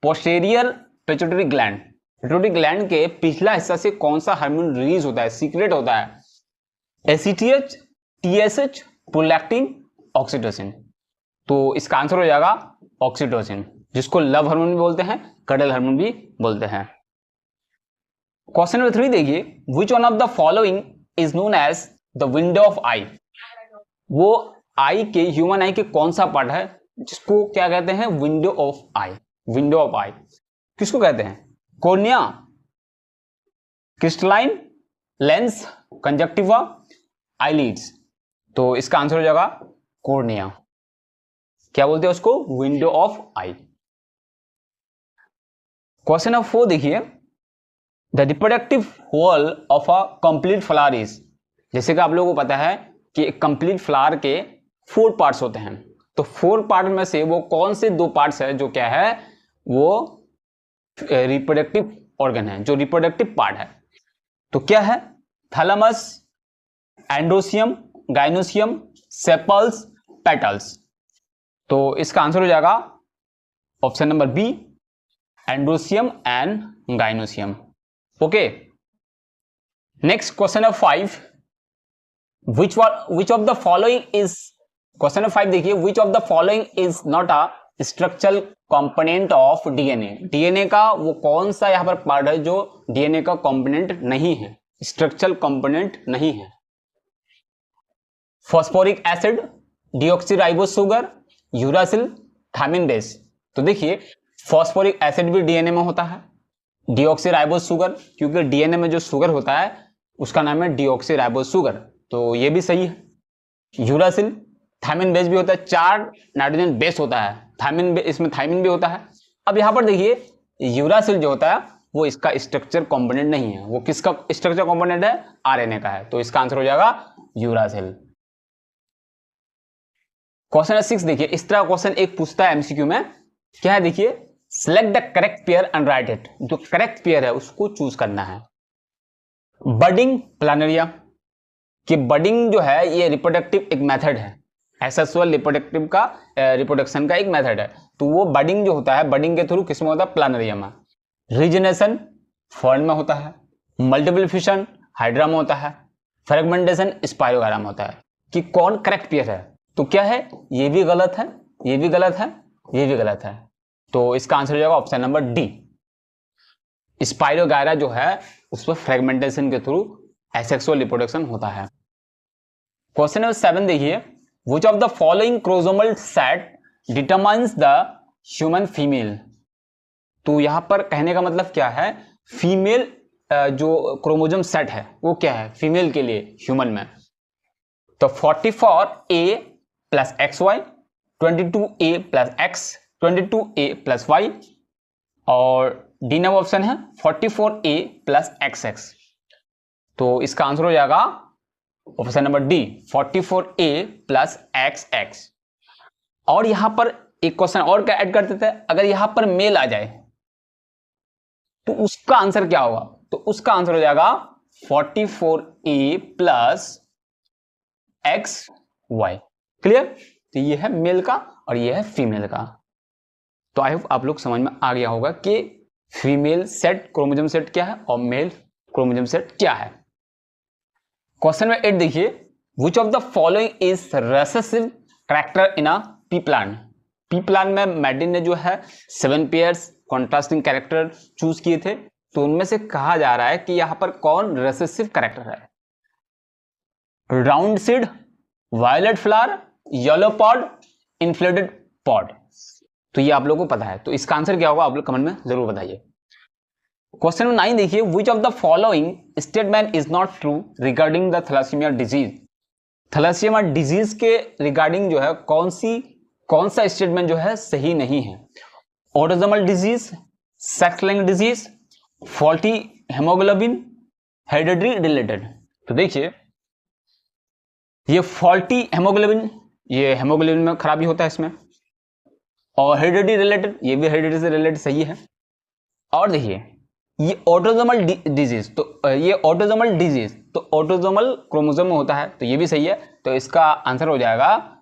posterior pituitary gland? Pituitary gland के पिछला हिस्सा से कौन सा हार्मोन रिलीज होता है, सीक्रेट होता है? ACTH, TSH, prolactin, oxytocin. तो इसका आंसर हो जाएगा ऑक्सीटोसिन, जिसको लव हार्मोन भी बोलते हैं, कडल हार्मोन भी बोलते हैं। क्वेश्चन नंबर 3 देखिए, Which one of the following is known as the window of eye? वो आई के, ह्यूमन आई के कौन सा पार्ट है जिसको क्या कहते हैं, window of eye? Window of eye किसको कहते हैं? Cornea, crystalline, lens, conjunctiva, eyelids. तो इसका आंसर हो जाएगा कॉर्निया। क्या बोलते हैं उसको, window of I. Question number 4 देखिए, the reproductive wall of a complete flower is, जैसे कि आप लोगों को पता है कि कंप्लीट फ्लावर के 4 पार्ट्स होते हैं, तो 4 पार्ट में से वो कौन से 2 पार्ट्स है जो क्या है, वो रिप्रोडक्टिव ऑर्गन है, जो रिप्रोडक्टिव पार्ट है। तो क्या है, thalamus, androecium, gynoecium, sepals, petals. तो इसका आंसर हो जाएगा option number B, androecium and gynoecium. Okay, next question number 5, which of the following is, question number 5 देखिए, which of the following is not a structural component of DNA? DNA का वो कौन सा यहां पर पार्ट है जो डीएनए का कंपोनेंट नहीं है, स्ट्रक्चरल कंपोनेंट नहीं है? Phosphoric acid, deoxyribose sugar, uracil, thymine base. तो देखिए फॉस्फोरिक एसिड भी डीएनए में होता है, डीऑक्सीराइबोस शुगर, क्योंकि डीएनए में जो शुगर होता है उसका नाम है डीऑक्सीराइबोस शुगर, तो ये भी सही है। यूरासिल, थायमिन बेस भी होता है, 4 नाइट्रोजन बेस होता है, थायमिन, इसमें थायमिन भी होता है। अब यहां पर देखिए यूरासिल जो होता है वो इसका स्ट्रक्चर कंपोनेंट नहीं है, वो किसका स्ट्रक्चर कंपोनेंट है, आरएनए का है, तो इसका आंसर हो जाएगा यूरासिल। क्वेश्चन नंबर 6 देखिए, इस तरह क्वेश्चन एक पूछता है एमसीक्यू में, क्या है देखिए, select the correct pair and write it. जो करेक्ट पेयर है उसको चूज करना है। बडिंग प्लानरिया, कि बडिंग जो है ये रिप्रोडक्टिव एक मेथड है, एसेक्सुअल रिप्रोडक्टिव का रिप्रोडक्शन का एक मेथड है, तो वो बडिंग जो होता है, बडिंग के थ्रू किसमें होता है, प्लानरिया में। रीजनेशन फर्न में होता है, मल्टीपल फ्यूजन हाइड्रा में होता है, फ्रेगमेंटेशन स्पाइरोगारा में होता है। कि कौन करेक्ट पेयर है, तो क्या है, ये भी गलत है, ये भी गलत है, ये भी गलत है, तो इसका आंसर हो जाएगा ऑप्शन नंबर डी। स्पाइरोगायरा जो है उस पर फ्रेगमेंटेशन के थ्रू एसेक्सुअल रिप्रोडक्शन होता है। क्वेश्चन नंबर 7 देखिए, which of the following chromosomal set determines the human female. तो यहां पर कहने का मतलब क्या है, फीमेल जो क्रोमोसोम सेट है वो क्या है फीमेल के लिए ह्यूमन में। तो 44A plus XY, 22A plus X, 22A plus Y, और डी नंबर ऑप्शन है 44A प्लस XX। तो इसका आंसर हो जाएगा option number D, 44A plus XX। और यहां पर एक क्वेश्चन और क्या ऐड कर देते हैं, अगर यहां पर मेल आ जाए तो उसका आंसर क्या होगा, तो उसका आंसर हो जाएगा 44A प्लस XY। क्लियर? तो ये है मेल का और ये है फीमेल का। तो आई होप आप लोग समझ में आ गया होगा कि फीमेल सेट क्रोमोसोम सेट क्या है और मेल क्रोमोसोम सेट क्या है। क्वेश्चन में 8 देखिए, which of the following is recessive character in a P plant. P plan में मैडिन ने जो है 7 पेयर्स कॉन्ट्रास्टिंग कैरेक्टर चूज किए थे, तो उनमें से कहा जा रहा है कि यहां पर कौन रिसेसिव कैरेक्टर है? Round seed, violet flower, yellow pod, inflated pod. तो ये आप लोगों को पता है, तो इसका आंसर क्या होगा आप लोग कमेंट में जरूर बताइए। क्वेश्चन नंबर 9 देखिए, which of the following statement is not true regarding the thalassemia disease. Thalassemia disease के रिगार्डिंग जो है कौन सा स्टेटमेंट जो है सही नहीं है? Autosomal disease, sex linked disease, faulty haemoglobin, hereditary related. तो देखिए ये फॉल्टी हेमोग्लोबिन, ये हेमोग्लोबिन में खराबी होता है इसमें, और हेरिडिटरी रिलेटेड, ये भी हेरिडिटरी से रिलेटेड सही है। और देखिए ये ऑटोसोमल डिजीज, तो ये ऑटोसोमल डिजीज तो ऑटोसोमल क्रोमोसोम में होता है, तो ये भी सही है। तो इसका आंसर हो जाएगा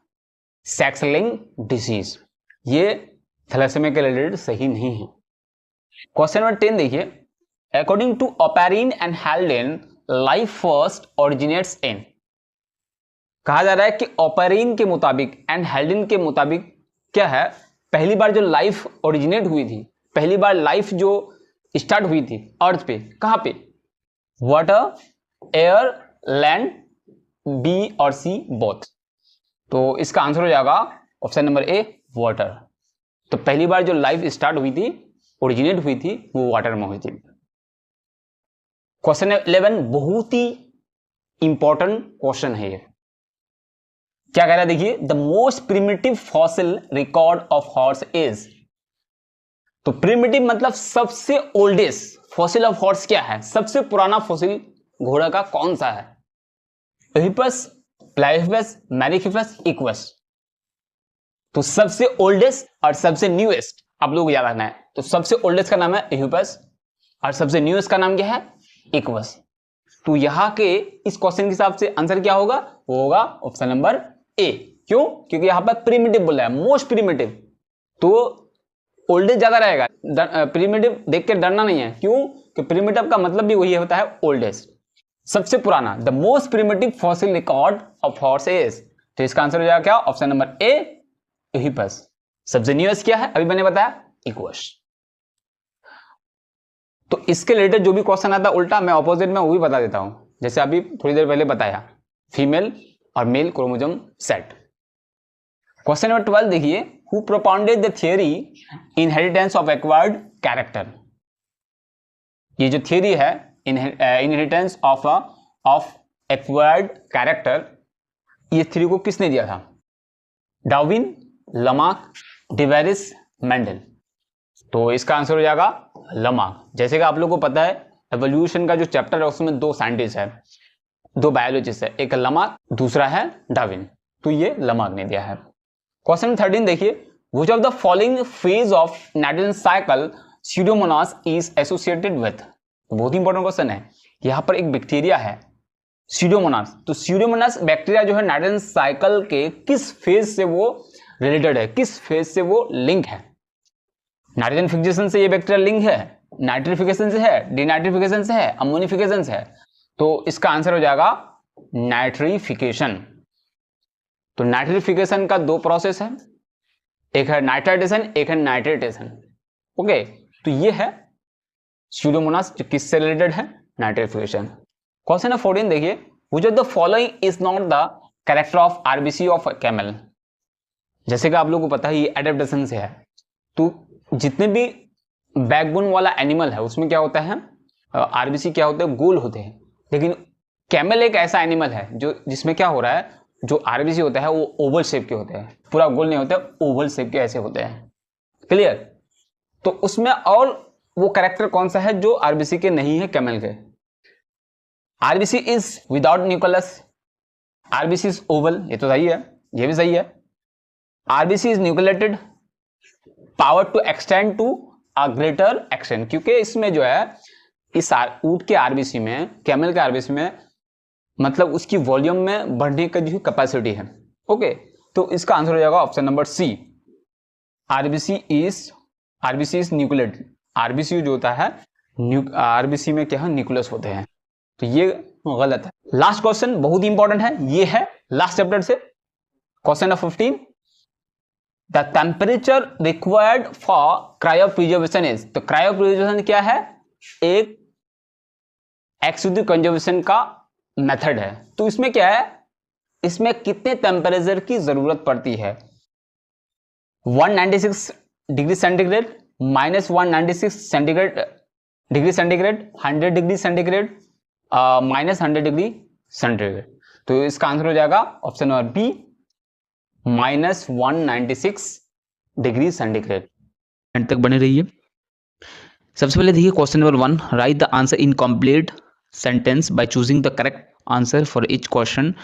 सेक्स लिंक्ड डिजीज, ये थैलेसीमिया के रिलेटेड सही नहीं है। क्वेश्चन नंबर 10 देखिए, according to Oparin and Haldane life first originates in. कहा जा रहा है कि ओपेरिन के मुताबिक एंड हेल्डेन के मुताबिक क्या है, पहली बार जो लाइफ ओरिजिनेट हुई थी, पहली बार लाइफ जो स्टार्ट हुई थी अर्थ पे, कहां पे? वाटर, एयर, लैंड, बी और सी बोथ। तो इसका आंसर हो जाएगा ऑप्शन नंबर ए, वाटर। तो पहली बार जो लाइफ स्टार्ट हुई थी, ओरिजिनेट हुई थी, वो वाटर में हुई थी। क्वेश्चन 11 बहुत ही इंपॉर्टेंट क्वेश्चन है ये। क्या कह रहा है देखिए, the most primitive fossil record of horse is. तो प्रिमिटिव मतलब सबसे ओल्डेस्ट फॉसिल ऑफ हॉर्स क्या है? सबसे पुराना फॉसिल घोड़ा का कौन सा है? एहिपस, प्लाइफस, मैरिफिफस, इक्वस। तो सबसे ओल्डेस्ट और सबसे न्यूएस्ट आप लोग याद रखना है। तो सबसे ओल्डेस्ट का नाम है एहिपस और सबसे न्यूएस्ट का नाम क्या है? इक्वस। तो यहां के इस क्वेश्चन के हिसाब से आंसर क्या होगा? वो होगा ऑप्शन नंबर ए। क्यों? क्योंकि यहां पर प्रिमिटिव बोला है, मोस्ट प्रिमिटिव, तो ओल्डेस्ट ज्यादा रहेगा। प्रिमिटिव देख के डरना नहीं है। क्यों? कि प्रिमिटिव का मतलब भी वही होता है, ओल्डेस्ट, सबसे पुराना। The most primitive fossil record of horse is. तो इसका आंसर हो जाएगा क्या? Option number A, eohippus. सबसे न्यूएस्ट क्या है? अभी मैंने बताया, इक्वस। तो इसके रिलेटेड जो भी क्वेश्चन आता है उल्टा, मैं ऑपोजिट में वो भी बता देता हूं। जैसे अभी थोड़ी देर पहले बताया, फीमेल और mail chromosome set. Question number 12 देखिए, who propounded the theory inheritance of acquired character. ये जो थियरी है इनहेरिटेंस ऑफ एक्वायर्ड कैरेक्टर, ये थियरी को किसने दिया था? Darwin, Lamarck, डिवेरिस, Mendel. तो इसका आंसर हो जाएगा लमार्क। जैसे कि आप लोगों को पता है एवोल्यूशन का जो चैप्टर है उसमें दो साइंटिस्ट है, दो बायोलॉजिस्ट है, एक लमार्क, दूसरा है डार्विन। तो ये लमार्क ने दिया है। क्वेश्चन 13 देखिए, which of the following phase of nitrogen cycle pseudomonas is associated with. बहुत इंपॉर्टेंट क्वेश्चन है। यहां पर एक बैक्टीरिया है स्यूडोमोनास, तो स्यूडोमोनास बैक्टीरिया जो है नाइट्रोजन साइकिल के किस फेज से वो रिलेटेड है, किस फेज से वो लिंक है? नाइट्रोजन फिक्सेशन से ये बैक्टीरिया लिंक है, नाइट्रिफिकेशन से है, डिनाइट्रिफिकेशन से है, अमोनिफिकेशन से है। तो इसका आंसर हो जाएगा नाइट्रिफिकेशन। तो नाइट्रिफिकेशन का दो प्रोसेस है, एक है नाइट्राइटेशन, एक है नाइट्रेटेशन। ओके, तो ये है स्यूडोमोनास जो किससे रिलेटेड है? नाइट्रिफिकेशन। क्वेश्चन नंबर 14 देखिए, which of the following is not the character of RBC of camel. जैसे कि आप लोगों को पता है ये एडेप्टेशन से है। तो जितने भी बैकबोन वाला एनिमल है उसमें क्या होता है, आरबीसी क्या होते हैं? गोल होते हैं। लेकिन कैमल एक ऐसा एनिमल है जो जिसमें क्या हो रहा है, जो आरबीसी होता है वो ओवल शेप के होते हैं, पूरा गोल नहीं होता, ओवल शेप के ऐसे होते हैं। क्लियर? तो उसमें और वो कैरेक्टर कौन सा है जो आरबीसी के नहीं है, कैमल के? RBC is without nucleus, RBC is oval, ये तो सही है, ये भी सही है। RBC is nucleated, power to extend to a greater extent, क्योंकि इसमें जो है इस ऊंट के आरबीसी में, कैमल के आरबीसी में, मतलब उसकी वॉल्यूम में बढ़ने की जो कैपेसिटी है। ओके, तो इसका आंसर हो जाएगा option number C, RBC is nucleated. RBC जो होता है, आरबीसी में क्या है? न्यूक्लियस होते हैं। तो ये गलत है। लास्ट क्वेश्चन बहुत इंपॉर्टेंट है, ये है लास्ट चैप्टर से, question number 15। The temperature required for cryopreservation is, तो क्रायोप्रिजर्वेशन क्या है, एक एक्सक्लूसिव कंजर्वेशन का मेथड है। तो इसमें क्या है, इसमें कितने टेम्परेचर की जरूरत पड़ती है, 196 degree centigrade, -196 degree centigrade, 100 degree centigrade, -100 degree centigrade. तो इसका आंसर हो जाएगा option number B, -196 degree centigrade. End तक बने रहिए। सबसे पहले देखिए question number 1, write the answer in complete sentence by choosing the correct answer for each question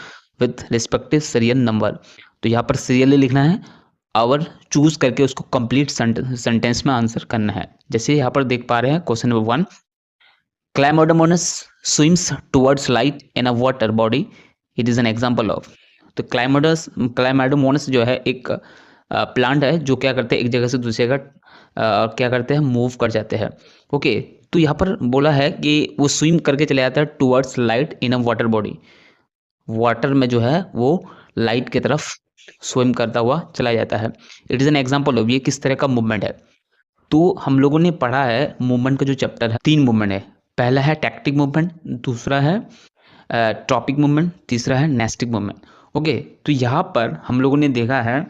with respective serial number. तो यहाँ पर सीरियली लिखना है और चूज करके उसको कंप्लीट सेंटेंस में आंसर करना है। जैसे यहाँ पर देख पा रहे हैं question number 1, chlamydomonas swims towards light in a water body, it is an example of. तो क्लाइमोडोमोनस जो है एक प्लांट है जो क्या करते हैं, एक जगह से दूसरी जगह क्या करते हैं, मूव कर जाते हैं। ओके, तो यहाँ पर बोला है कि वो स्विम करके चले जाता है towards light in a water body, water में जो है वो लाइट की तरफ स्विम करता हुआ चला जाता है। It is an example of, ये किस तरह का मूवमेंट है। तो हम लोगों ने पढ़ा है मूवमेंट का जो चैप्टर है, 3 मूवमेंट है। पहला है टैक्टिक मूवमेंट, दूसरा है ट्रॉपिक मूवमेंट, तीसरा है नेस्टिक मूवमेंट। ओके, तो यहाँ पर हम लोगों ने देखा है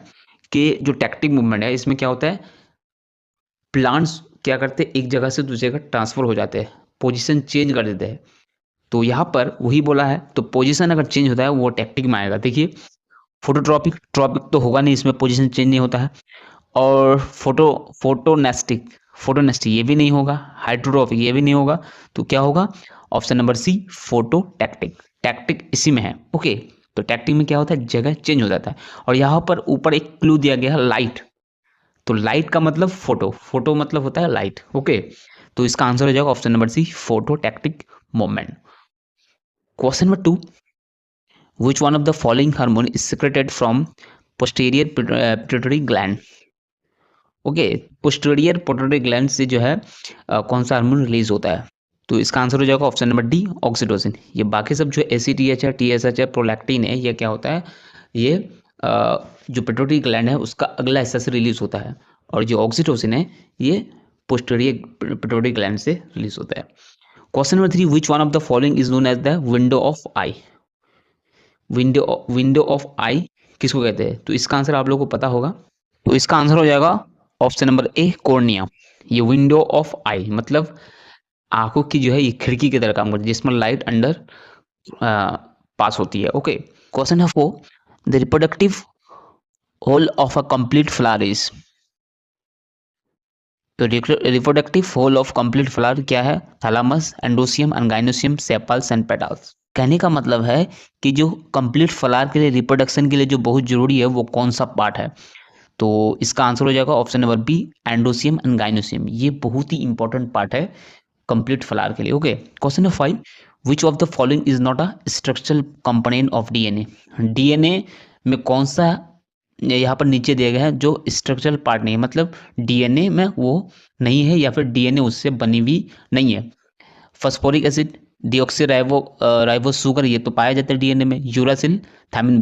कि जो टैक्टिक मूवमेंट है इसमें क्या होता है, प्लांट्स क्या करते हैं, एक जगह से दूसरी जगह ट्रांसफर हो जाते हैं, पोजीशन चेंज कर देते हैं। तो यहाँ पर वही बोला है, तो पोजीशन अगर चेंज होता है वो टैक्टिक में आएगा। देखिए फोटोट्रॉपिक, ट्रॉपिक तो होगा नहीं, इसमें पोजीशन चेंज नहीं होता है। और फोटोनेस्टिक ये भी नहीं होगा, हाइड्रोट्रॉपिक ये भी नहीं होगा। तो क्या होगा, option number C, photo tactic इसी में है। ओके, तो टैक्टिक में क्या होता है, जगह चेंज हो जाता है। और यहाँ पर ऊपर एक क्लू दिया गया है लाइट, तो लाइट का मतलब फोटो मतलब होता है लाइट। ओके, तो इसका आंसर हो जाएगा option number C, photo tactic movement. Question number 2, which one of the following hormone is secreted from posterior pituitary gland? Okay, posterior pituitary gland से जो है कौन सा हार्मोन रिलीज होता है। तो इसका आंसर हो जाएगा ऑप्शन नंबर डी, ऑक्सीटोसिन। ये बाकी सब जो एसीटीएच है, टीएसएच है, प्रोलैक्टिन है, ये क्या होता है, ये जो पिट्यूटरी ग्लैंड है उसका अगला हिस्सा से रिलीज होता है। और जो ऑक्सीटोसिन है ये पोस्टीरियर पिट्यूटरी ग्लैंड से रिलीज होता है। Question number 3, which one of the following is known as the window of eye. Window of eye किसको कहते हैं, तो इसका आंसर आप लोगों को पता होगा। तो इसका आंसर हो जाएगा ऑप्शन नंबर ए, कॉर्निया। ये विंडो ऑफ आई मतलब आंखों की जो है ये खिड़की की तरह काम करती है, जिसमें लाइट अंदर पास होती है। Okay, question number 4, the reproductive whole of a complete flower is. तो reproductive whole of complete flower क्या है, thalamus, androecium, gynoecium, sepals and petals. कहने का मतलब है कि जो कंप्लीट फ्लावर के लिए, रिप्रोडक्शन के लिए जो बहुत जरूरी है वो कौन सा पार्ट है। तो इसका आंसर हो जाएगा option number B, androecium and gynoecium. ये बहुत ही इंपॉर्टेंट पार्ट है कंप्लीट फ्लावर के लिए। Okay, question number 5, which of the following is not a structural component of DNA. DNA में कौन सा यहाँ पर नीचे दिया गया है जो स्ट्रक्चरल पार्ट नहीं है, मतलब डीएनए में वो नहीं है या फिर डीएनए उससे बनी हुई नहीं है। फॉस्फोरिक एसिड, डीऑक्सी शुगर, ये तो पाया जाता है डीएनए में। यूरासिल, थायमिन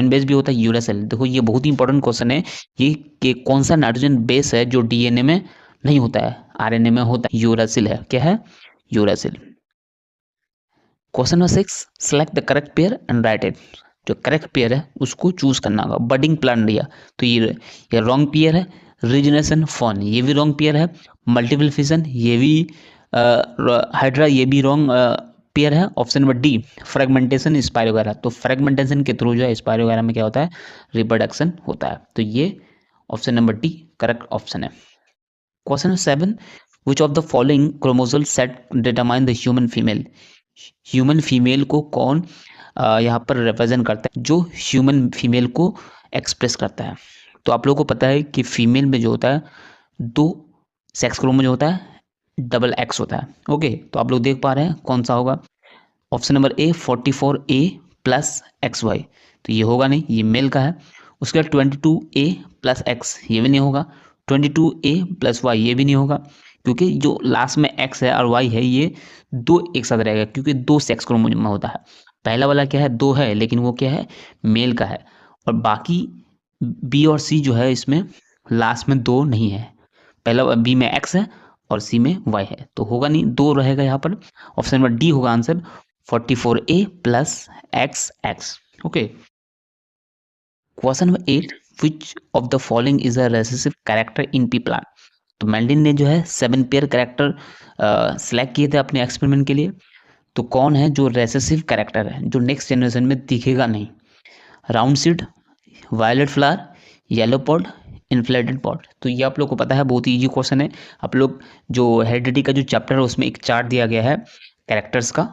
बेस भी होता है यूरासिल। देखो ये बहुत ही इंपॉर्टेंट क्वेश्चन है ये कि कौन सा नाइट्रोजन बेस है जो डीएनए में नहीं होता है, आरएनए में होता है। यूरासिल है, क्या है, uracil. Question number 6, select the correct pair and write it. जो करेक्ट पेयर है उसको चूज करना होगा। बडिंग प्लांट दिया तो ये रॉन्ग पेयर है। रिजनेशन फॉन ये भी रॉन्ग पेयर है। मल्टीपल फिजन ये भी हाइड्रा ये भी रॉन्ग पेयर है। Option number D, fragmentation spirogyra. तो फ्रेगमेंटेशन के थ्रू जो है स्पाइरोगायरा में क्या होता है, रिप्रोडक्शन होता है। तो ये option number D correct option है। Question number 7, which of the following chromosomal set determine the human female. Human female को कौन यहाँ पर रिप्रेजेंट करता है, जो ह्यूमन फीमेल को एक्सप्रेस करता है। तो आप लोगों को पता है कि फीमेल में जो होता है 2 सेक्स क्रोमोसोम होता है, डबल एक्स होता है। ओके, तो आप लोग देख पा रहे हैं कौन सा होगा। ऑप्शन नंबर ए 44A प्लस XY, तो ये होगा नहीं, ये मेल का है। उसके बाद 22A प्लस X ये भी नहीं होगा। 22A प्लस Y ये भी नहीं होगा, क्योंकि जो लास्ट में X है और Y है ये 2 एक साथ रहेगा, क्योंकि 2 सेक्स क्रोमोसोम में होता है। पहला वाला क्या है, 2 है लेकिन वो क्या है, मेल का है। और बाकी बी और सी जो है इसमें लास्ट में 2 नहीं है, पहला बी में x है और सी में y है, तो होगा नहीं, 2 रहेगा यहाँ पर। ऑप्शन नंबर डी होगा answer 44a plus x। Okay, question number 8, which of the following is a recessive character in pea plant. तो मेंडल ने जो है 7 पेयर कैरेक्टर सिलेक्ट किए थे अपने एक्सपेरिमेंट के लिए, तो कौन है जो रेसेसिव कैरेक्टर है, जो नेक्स्ट जनरेशन में दिखेगा नहीं। Round seed, violet flower, yellow pod, inflated pod. तो ये आप लोग को पता है, बहुत ही इजी क्वेश्चन है। आप लोग जो हेरिडिटी का जो चैप्टर है उसमें एक चार्ट दिया गया है कैरेक्टर्स का,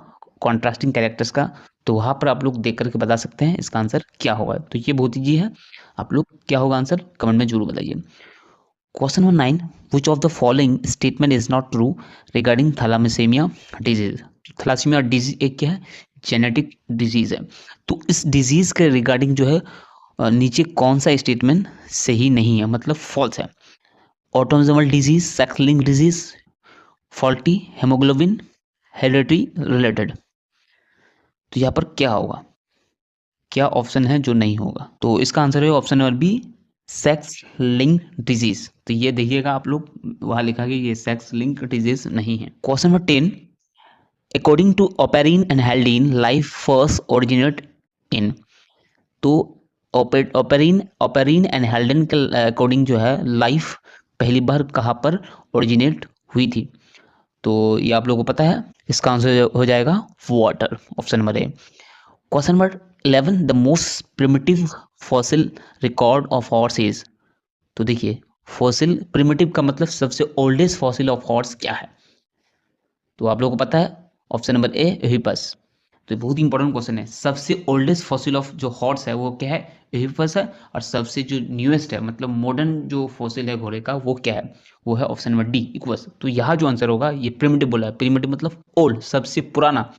कॉन्ट्रास्टिंग कैरेक्टर्स का, तो वहां पर आप लोग देख करके बता सकते हैं इसका आंसर क्या होगा। तो ये बहुत इजी है, आप लोग क्या होगा आंसर कमेंट में जरूर बताइए। Question number 9, which of the following statement is not true regarding thalassemia disease. Thalassemia disease एक क्या है, जेनेटिक डिजीज है। तो इस डिजीज के रिगार्डिंग जो है नीचे कौन सा स्टेटमेंट सही नहीं है, मतलब फॉल्स है। Autosomal disease, sex link disease, faulty haemoglobin, heredity related. तो यहाँ पर क्या होगा, क्या ऑप्शन है जो नहीं होगा। तो इसका आंसर है option number B, sex link disease. तो ये देखिएगा आप लोग, वहां लिखा कि ये सेक्स लिंक डिजीज नहीं है। Question number 10, according to Oparin and Haldane life first originate in. तो ओपेरिन एंड हेल्डन के अकॉर्डिंग जो है लाइफ पहली बार कहाँ पर ओरिजिनेट हुई थी। तो ये आप लोगों को पता है, इसका आंसर हो जाएगा water, option number A. Question number 11, the most primitive fossil record of horse is. तो देखिए, फॉसिल प्रिमिटिव का मतलब सबसे ओल्डेस्ट फॉसिल ऑफ हॉर्स क्या है, तो आप लोगों को पता है ऑप्शन नंबर ए एहिपस। तो बहुत इंपॉर्टेंट क्वेश्चन है, सबसे ओल्डेस्ट फॉसिल ऑफ जो हॉर्स है वो क्या है, एहिपस है। और सबसे जो न्यूएस्ट है, मतलब मॉडर्न जो फॉसिल है घोड़े का, वो क्या है, वो है ऑप्शन नंबर डी इक्वस। तो यहाँ जो आंसर होगा, ये प्रिमिटिव बोला है, प्रिमिटिव मतलब ओल्ड, सबसे पुराना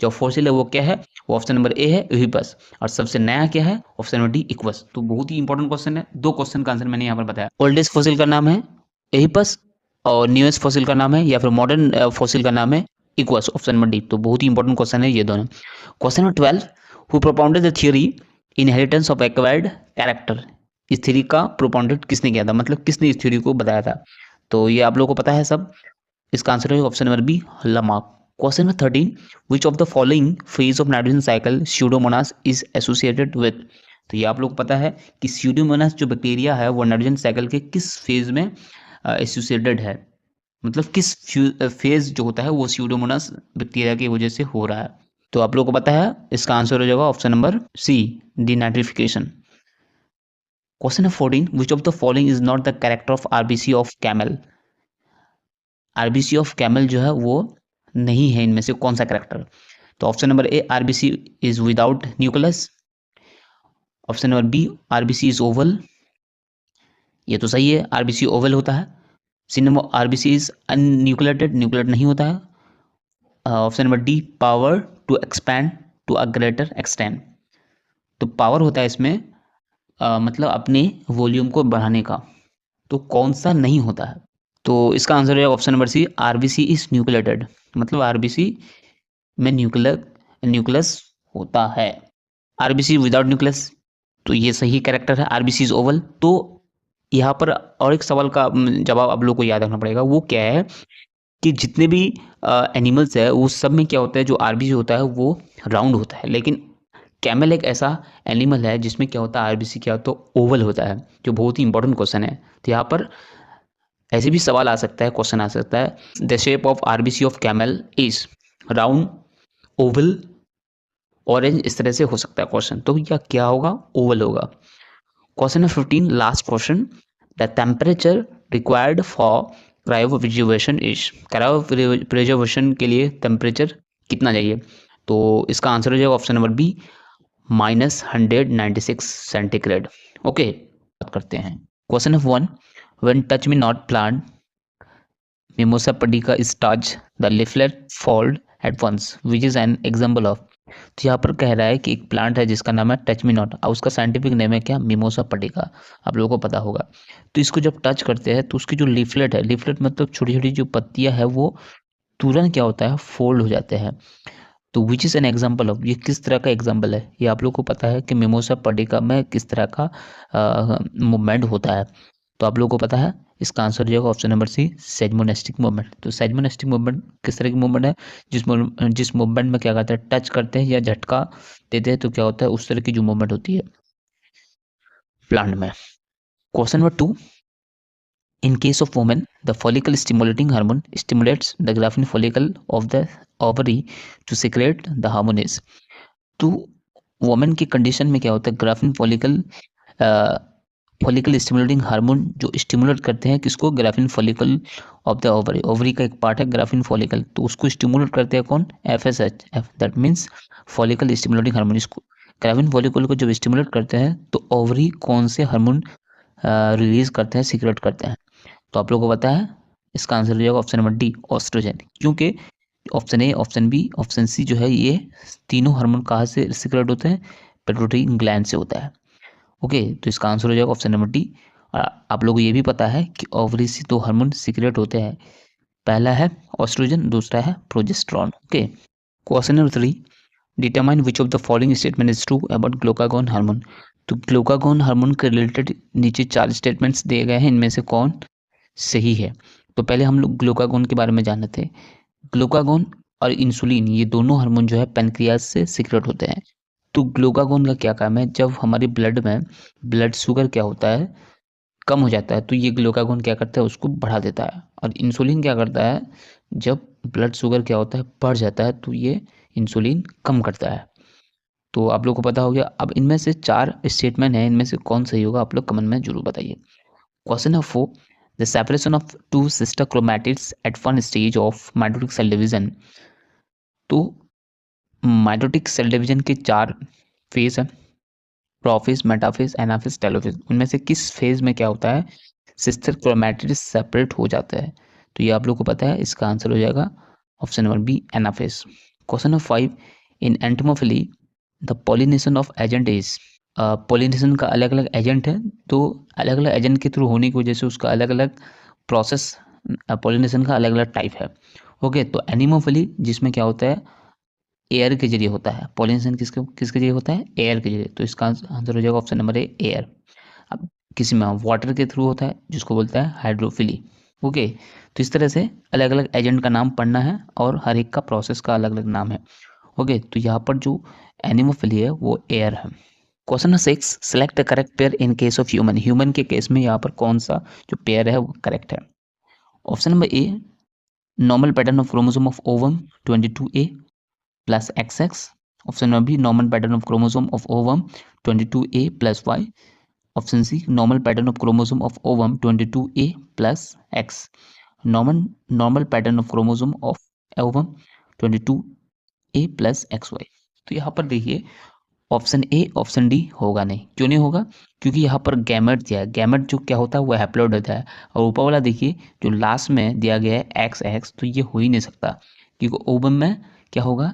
जो फॉसिल है वो क्या है, वो ऑप्शन नंबर ए है एहिपस। और सबसे नया क्या है, ऑप्शन नंबर डी इक्वस। तो बहुत ही इंपॉर्टेंट क्वेश्चन है, 2 क्वेश्चन का आंसर मैंने यहाँ पर बताया। ओल्डेस्ट फॉसिल का नाम है एहिपस और न्यूएस्ट फॉसिल का नाम है, या फिर मॉडर्न फॉसिल का नाम है इक्वस, ऑप्शन नंबर डी। तो बहुत ही इंपॉर्टेंट क्वेश्चन है ये दोनों। Question number 12, who propounded the theory inheritance of acquired character. इस थ्योरी का प्रोपाउंडेड किसने किया था, मतलब किसने इस थ्योरी को बताया था। तो ये आप लोगों को पता है सब, इसका आंसर है option number B, Lamarck. Question number 13, which of the following phase of nitrogen cycle pseudomonas is associated with. तो ये आप लोग को पता है कि स्यूडोमोनास जो बैक्टीरिया है वो नाइट्रोजन साइकिल के किस फेज में एसोसिएटेड है, मतलब किस फेज जो होता है वो स्यूडोमोनास बैक्टीरिया की वजह से हो रहा है। तो आप लोगों को पता है, इसका आंसर हो जाएगा option number C, denitrification. Question number 14, which of the following is not the character of RBC of camel. RBC of camel जो है वो नहीं है इनमें से कौन सा कैरेक्टर। तो option number A, RBC is without nucleus. Option number B, RBC is oval. ये तो सही है, आरबीसी ओवल होता है। C number, RBC is anucleated, nucleate नहीं होता है। Option number D, power to expand to a greater extent. तो पावर होता है इसमें मतलब अपने वॉल्यूम को बढ़ाने का, तो कौन सा नहीं होता है। तो इसका आंसर है option number C, RBC is nucleated, मतलब आरबीसी में न्यूक्लियस होता है। आरबीसी विदाउट न्यूक्लियस, तो ये सही कैरेक्टर है, आरबीसी इज ओवल। तो यहाँ पर और एक सवाल का जवाब आप लोग को याद रखना पड़ेगा, वो क्या है कि जितने भी एनिमल्स है वो सब में क्या होता है, जो आरबीसी होता है वो राउंड होता है, लेकिन कैमल एक ऐसा एनिमल है जिसमें क्या होता है, आरबीसी क्या होता है, ओवल होता है, जो बहुत ही इंपॉर्टेंट क्वेश्चन है। तो यहाँ पर ऐसे भी सवाल आ सकता है, क्वेश्चन आ सकता है, the shape of RBC of camel is round, Oval, orange, इस तरह से हो सकता है क्वेश्चन। तो यह क्या होगा, ओवल होगा। Question number 15, last question, the temperature required for cryopreservation is. Cryopreservation के लिए टेम्परेचर कितना चाहिए। तो इसका आंसर हो जाएगा option number B, -196 centigrade. Okay, बात करते हैं question number 1, when touch me not plant mimosa pudica is touch the leaflet fold at once, which is an example of. तो यहाँ पर कह रहा है कि एक प्लांट है जिसका नाम है टच मी नॉट, और उसका साइंटिफिक नेम है क्या, मिमोसा पडिका, आप लोगों को पता होगा। तो इसको जब टच करते हैं तो उसकी जो लीफलेट है, लीफलेट मतलब छोटी छोटी जो पत्तियां है, वो तुरंत क्या होता है, फोल्ड हो जाते हैं। तो which is an example of, ये किस तरह का एग्जाम्पल है? ये आप लोग को पता है कि मिमोसा पर्डिका में किस तरह का मूवमेंट होता है। तो आप लोग को पता है इसका आंसर हो जाएगा ऑप्शन नंबर सी, सेजमोनेस्टिक मूवमेंट। तो सेजमोनेस्टिक मूवमेंट किस तरह की मूवमेंट है? जिस मूवमेंट में क्या कहते हैं, टच करते हैं या झटका देते हैं तो क्या होता है, उस तरह की जो मूवमेंट होती है प्लांट में। Question number 2, in case of women, the follicle stimulating hormone stimulates the Graafian follicle of the ovary to secrete the hormones। तो वोमेन की कंडीशन में क्या होता है, ग्राफिन फॉलिकल स्टिमुलेटिंग हार्मोन जो स्टिमुलेट करते हैं किसको, graphene follicle of the ovary. Ovary का एक पार्ट है ग्राफिन फॉलिकल, तो उसको स्टिमुलेट करते हैं कौन, FSH, that means follicle stimulating hormone. इसको ग्राफिन फॉलिकल को जब स्टिमुलेट करते हैं तो ओवरी कौन से हार्मोन रिलीज करते हैं, सीक्रेट करते हैं? तो आप लोगों को पता है इसका आंसर हो जाएगा ऑप्शन नंबर डी, ऑस्ट्रोजन। क्योंकि option A, option B, option C जो है ये तीनों हार्मोन कहाँ से सीक्रेट होते हैं, पिट्यूटरी ग्लैंड से होता है। ओके, तो इसका आंसर हो जाएगा ऑप्शन नंबर डी। आप लोगों को ये भी पता है कि ओवरी से दो हार्मोन सीक्रेट होते हैं, पहला है ऑस्ट्रोजन, दूसरा है progesterone. Okay, question number 3, determine which of the following statement is true about glucagon hormone. तो ग्लूकागॉन हार्मोन के रिलेटेड नीचे 4 स्टेटमेंट्स दिए गए हैं, इनमें से कौन सही है? तो पहले हम लोग ग्लूकागॉन के बारे में जानते थे। ग्लूकागॉन और इंसुलिन ये दोनों हार्मोन जो है पैनक्रियाज से सीक्रेट होते हैं। तो ग्लूकागॉन का क्या काम है, जब हमारे ब्लड में ब्लड शुगर क्या होता है, कम हो जाता है, तो ये ग्लूकागॉन क्या करता है, उसको बढ़ा देता है। और इंसुलिन क्या करता है, जब ब्लड शुगर क्या होता है, बढ़ जाता है, तो ये इंसुलिन कम करता है। तो आप लोग को पता हो गया। अब इनमें से 4 स्टेटमेंट है, इनमें से कौन सही होगा, आप लोग कमेंट में जरूर बताइए। Question number 4, the separation of two sister chromatids at one stage of mitotic cell division। तो माइटोटिक सेल डिवीजन के 4 फेज है, प्रोफेज, मेटाफेज, एनाफेज, टेलोफेज। उनमें से किस फेज में क्या होता है, सिस्टर क्रोमैटिड्स सेपरेट हो जाता है? तो ये आप लोग को पता है, इसका आंसर हो जाएगा option number B, anaphase. Question number 5, in entomophily the pollination of agent is. Pollination का अलग अलग एजेंट है, तो अलग अलग एजेंट के थ्रू होने की वजह से उसका अलग अलग प्रोसेस, पॉलिनेशन का अलग अलग टाइप है। ओके, तो एनिमोफिली जिसमें क्या होता है, एयर के जरिए होता है। पॉलिनेशन किसके जरिए होता है, एयर के जरिए। तो इसका आंसर हो जाएगा ऑप्शन नंबर ए, एयर। अब किसी में वाटर के थ्रू होता है, जिसको बोलता है हाइड्रोफिली। ओके, तो इस तरह से अलग अलग एजेंट का नाम पढ़ना है और हर एक का प्रोसेस का अलग अलग नाम है। ओके, तो यहाँ पर जो एनिमोफिली है वो एयर है। Question number 6, select the correct pair in case of human. Human के केस में यहाँ पर कौन सा जो पेयर है वो करेक्ट है? Option number A, normal pattern of chromosome of ovum 22A plus XX। Option number B, normal pattern of chromosome of ovum 22A plus Y। Option C, normal pattern of chromosome of ovum 22A plus X। Normal pattern of chromosome of ovum 22A plus XY। तो यहाँ पर देखिए option A, option D होगा नहीं। क्यों नहीं होगा? क्योंकि यहाँ पर गैमेट दिया है। गैमेट जो क्या होता है वो हैप्लॉइड होता है, और ऊपर वाला देखिए जो लास्ट में दिया गया है XX, तो ये हो ही नहीं सकता, क्योंकि ओवम में क्या होगा,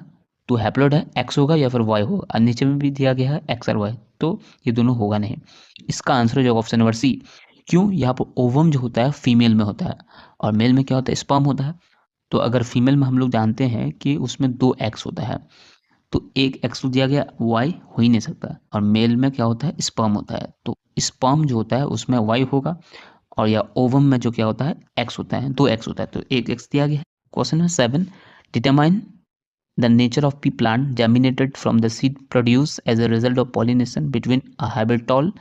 तो हैप्लॉइड है, X होगा या फिर Y होगा, और नीचे में भी दिया गया है X और Y, तो ये दोनों होगा नहीं। इसका आंसर हो जाएगा ऑप्शन नंबर सी। क्यों? यहाँ पर ओवम जो होता है फीमेल में होता है, और मेल में क्या होता है, स्पर्म होता है। तो अगर फीमेल में हम लोग जानते हैं कि उसमें 2 X होता है, तो एक एक्स दिया गया, वाई हो ही नहीं सकता। और मेल में क्या होता है, स्पर्म होता है, तो स्पर्म जो होता है उसमें वाई होगा, और या ओवम में जो क्या होता है, एक्स होता है, 2 एक्स होता है, तो एक एक्स दिया गया है। Question number 7, determine the nature of pea plant germinated from the seed produce as a result of pollination between a hybrid tall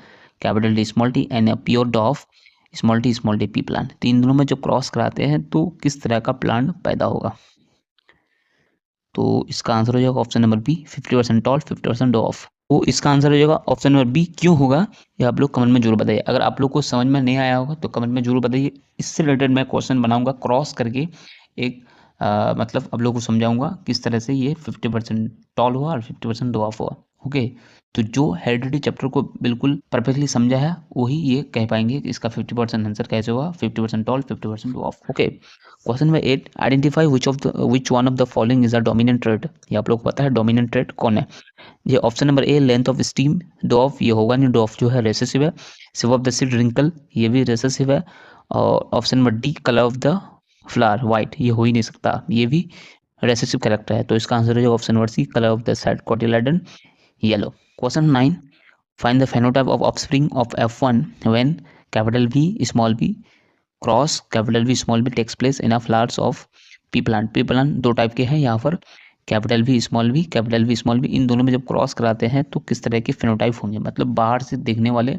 capital D small T and a pure dwarf small T pea plant. तो इन दोनों में जो cross कराते हैं तो किस तरह का प्लांट पैदा होगा? तो इसका आंसर हो जाएगा option number B, 50% tall 50% off. तो इसका आंसर हो जाएगा ऑप्शन नंबर बी। क्यों होगा ये आप लोग कमेंट में जरूर बताइए। अगर आप लोग को समझ में नहीं आया होगा तो कमेंट में जरूर बताइए। इससे रिलेटेड मैं क्वेश्चन बनाऊंगा क्रॉस करके, एक मतलब आप लोग को समझाऊंगा किस तरह से ये 50% टॉल हुआ और 50% ऑफ हुआ। ओके, तो जो हेरिडिटी चैप्टर को बिल्कुल परफेक्टली समझा है वही ये कह पाएंगे कि इसका 50% आंसर कैसे हुआ, 50% टॉल 50% ऑफ। Okay, question number 8, identify which one of the following is a dominant trait. ये आप लोग को पता है डोमिनेंट ट्रेट कौन है? ये option number A, length of stem dwarf, ये होगा नहीं, डॉफ जो है रेसेसिव है। सिव ऑफ द सीड रिंकल, ये भी रेसेसिव है। और option number D, colour of the flower white, ये हो ही नहीं सकता, ये भी रेसेसिव कैरेक्टर है, तो इसका आंसर हो जाएगा option number C, colour of the seed cotyledon yellow. Question 9, find the phenotype of offspring of F1 when capital V small b cross capital V small b takes place in a flowers of pea plant. Pea plant दो type के हैं यहाँ पर, capital V small b, capital V small b, इन दोनों में जब cross कराते हैं तो किस तरह के फिनोटाइप होंगे, मतलब बाहर से देखने वाले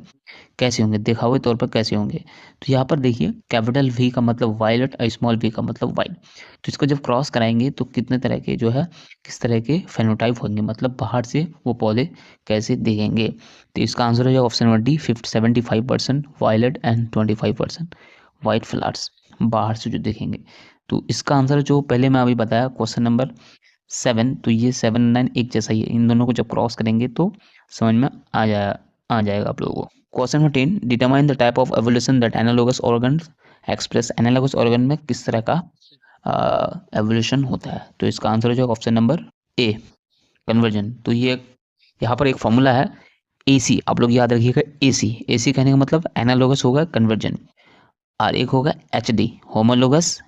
कैसे होंगे, दिखावे तौर पर कैसे होंगे। तो यहाँ पर देखिए कैपिटल V का मतलब वायलेट और स्मॉल b का मतलब वाइट, तो इसको जब क्रॉस कराएंगे तो कितने तरह के जो है किस तरह के फेनोटाइप होंगे, मतलब बाहर से वो पौधे कैसे दिखेंगे। तो इसका आंसर हो जाएगा option number D, 75% violet and 25% white flowers बाहर से जो दिखेंगे। तो इसका आंसर जो पहले मैं अभी बताया क्वेश्चन नंबर 7, तो ये 7 9 एक जैसा ही है, इन दोनों को जब क्रॉस करेंगे तो समझ में आ जाएगा आप लोगों को। Question number 10, determine the type of evolution that analogous organ express. Analogous organ में किस तरह का एवोल्यूशन होता है, तो इसका आंसर हो जाएगा ऑप्शन नंबर ए, कन्वर्जन। तो ये यहाँ पर एक फॉर्मूला है AC, आप लोग याद रखिएगा AC कहने का मतलब एनालॉगस होगा कन्वर्जन, और एक होगा HD homologous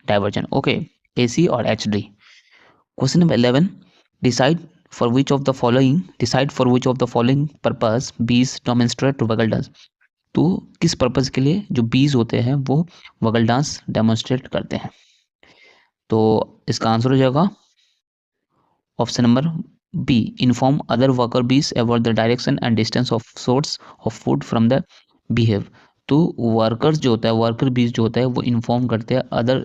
diversion. Okay, AC और HD। Question number 11, decide for which of the following purpose बीज डेमोन्स्ट्रेट वगल डांस। तो किस पर्पस के लिए जो बीज होते हैं वो वगल डांस डेमोन्स्ट्रेट करते हैं, तो इसका आंसर हो जाएगा option number B, inform other worker bees about the direction and distance of source of food from the beehive. तो वर्कर्स जो होता है, वर्कर बीज जो होता है वो इन्फॉर्म करते हैं अदर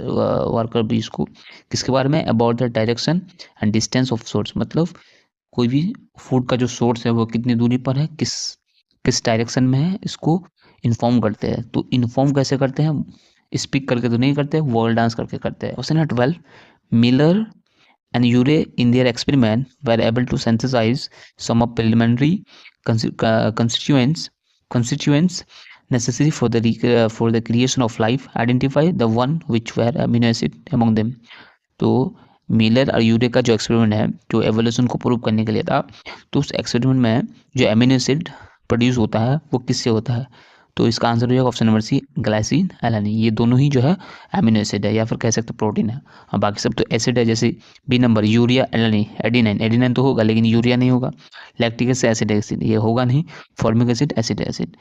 वर्कर बीज को किसके बारे में, about the direction and distance of source, मतलब कोई भी फूड का जो सोर्स है वो कितनी दूरी पर है, किस डायरेक्शन में है, इसको इन्फॉर्म करते हैं। तो इन्फॉर्म कैसे करते हैं, स्पीक करके तो नहीं करते, वॉल डांस करके करते हैं। Question number 12, Miller and Urey in their experiment were able to synthesize some of preliminary constituents necessary for the creation of life. Identify the one which were amino acid among them. तो Miller और यूरे का जो experiment है जो evolution को prove करने के लिए था, तो उस एक्सपेरिमेंट में जो एमिनो एसिड प्रोड्यूस होता है वो किससे होता है, तो इसका आंसर हो जाएगा option number C, glycine alanine. ये दोनों ही जो है एमिनो एसिड है या फिर कह सकते प्रोटीन है, और बाकी सब तो एसिड है, जैसे B number urea alanine, adenine तो होगा लेकिन यूरिया नहीं होगा, लैक्टिक एसिड ये होगा नहीं, फॉर्मिक एसिड एसिड।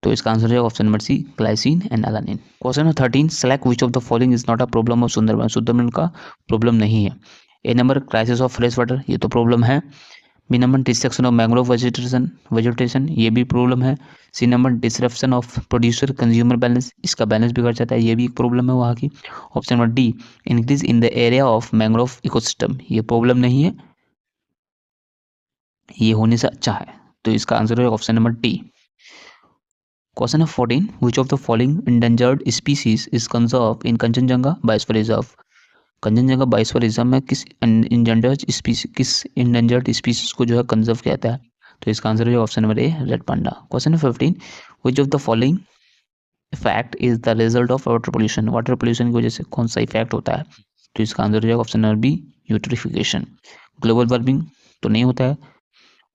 तो इसका आंसर है option number C, glycine and alanine. Question number 13, select which of the following is not a problem of Sundarban. Sundarban का प्रॉब्लम नहीं है। A number, crisis of fresh water, ये तो प्रॉब्लम है। B number, destruction of mangrove vegetation, ये भी problem है। C number, disruption of producer consumer balance, इसका बैलेंस बिगड़ जाता है, ये भी एक प्रॉब्लम है वहाँ की। Option number D, increase in the area of mangrove ecosystem, ये प्रॉब्लम नहीं है, ये होने से अच्छा है। तो इसका आंसर है option number D. Question number 14, which of the following endangered species is conserve in Kanchenjunga biosphere reserve. Kanchenjunga biosphere reserve में किस इंडेंजर्ड स्पीसीज को जो है कंजर्व किया जाता है, तो इसका आंसर है option number A, red panda. Question number 15, which of the following effect is the result of water pollution. Water pollution की वजह से कौन सा इफेक्ट होता है, तो इसका आंसर हो जाएगा option number B, eutrophication. Global warming तो नहीं होता है,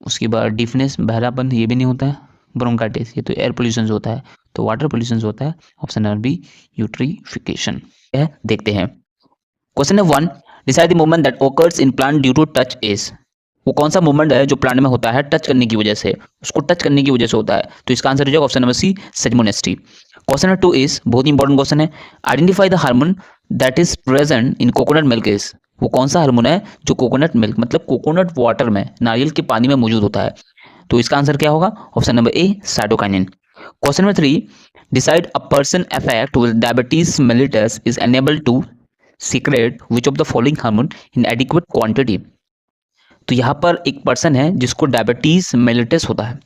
उसके बाद डिफनेस बहरापन ये भी नहीं होता है, ब्रोंकाइटिस ये तो एयर पोल्यूशन होता है, तो वाटर पोल्यूशन होता है, ऑप्शन नंबर बी, यूट्रिफिकेशन। देखते हैं question number 1, decide the movement that occurs in plant due to touch is. वो कौन सा मूवमेंट है जो प्लांट में होता है टच करने की वजह से, उसको टच करने की वजह से होता है, तो इसका आंसर हो जाएगा ऑप्शन नंबर सी, सेरेमोनिस्टी। क्वेश्चन नंबर 2 इज बहुत इंपॉर्टेंट क्वेश्चन है, identify the hormone that is present in coconut milk is. वो कौन सा हार्मोन है जो कोकोनट मिल्क मतलब कोकोनट वाटर में, नारियल के पानी में मौजूद होता है, तो इसका आंसर क्या होगा, option number A, cytokinin. Question number 3, decide a person affect with diabetes mellitus is unable to secrete which of the following hormone in adequate quantity. तो यहाँ पर एक पर्सन है जिसको डायबिटीज मेलिटस होता है,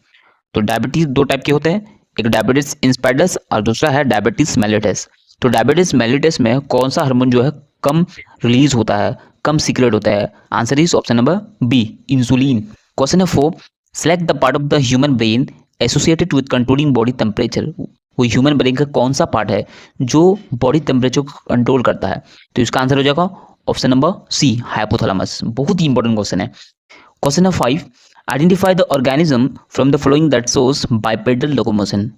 तो डायबिटीज दो टाइप के होते हैं, एक डायबिटीज इंस्पिडस और दूसरा है डायबिटीज मेलिटस। तो डायबिटीज मेलिटस में कौन सा हार्मोन जो है कम रिलीज होता है, कम सीक्रेट होता है, answer is option number B, insulin. Question number 4, select the part of the human brain associated with controlling body temperature. वो ह्यूमन ब्रेन का कौन सा पार्ट है जो बॉडी टेम्परेचर को कंट्रोल करता है, तो इसका आंसर हो जाएगा ऑप्शन नंबर सी, हाइपोथैलेमस। बहुत ही इंपॉर्टेंट क्वेश्चन है। Question number 5, identify the organism from the following that shows bipedal locomotion.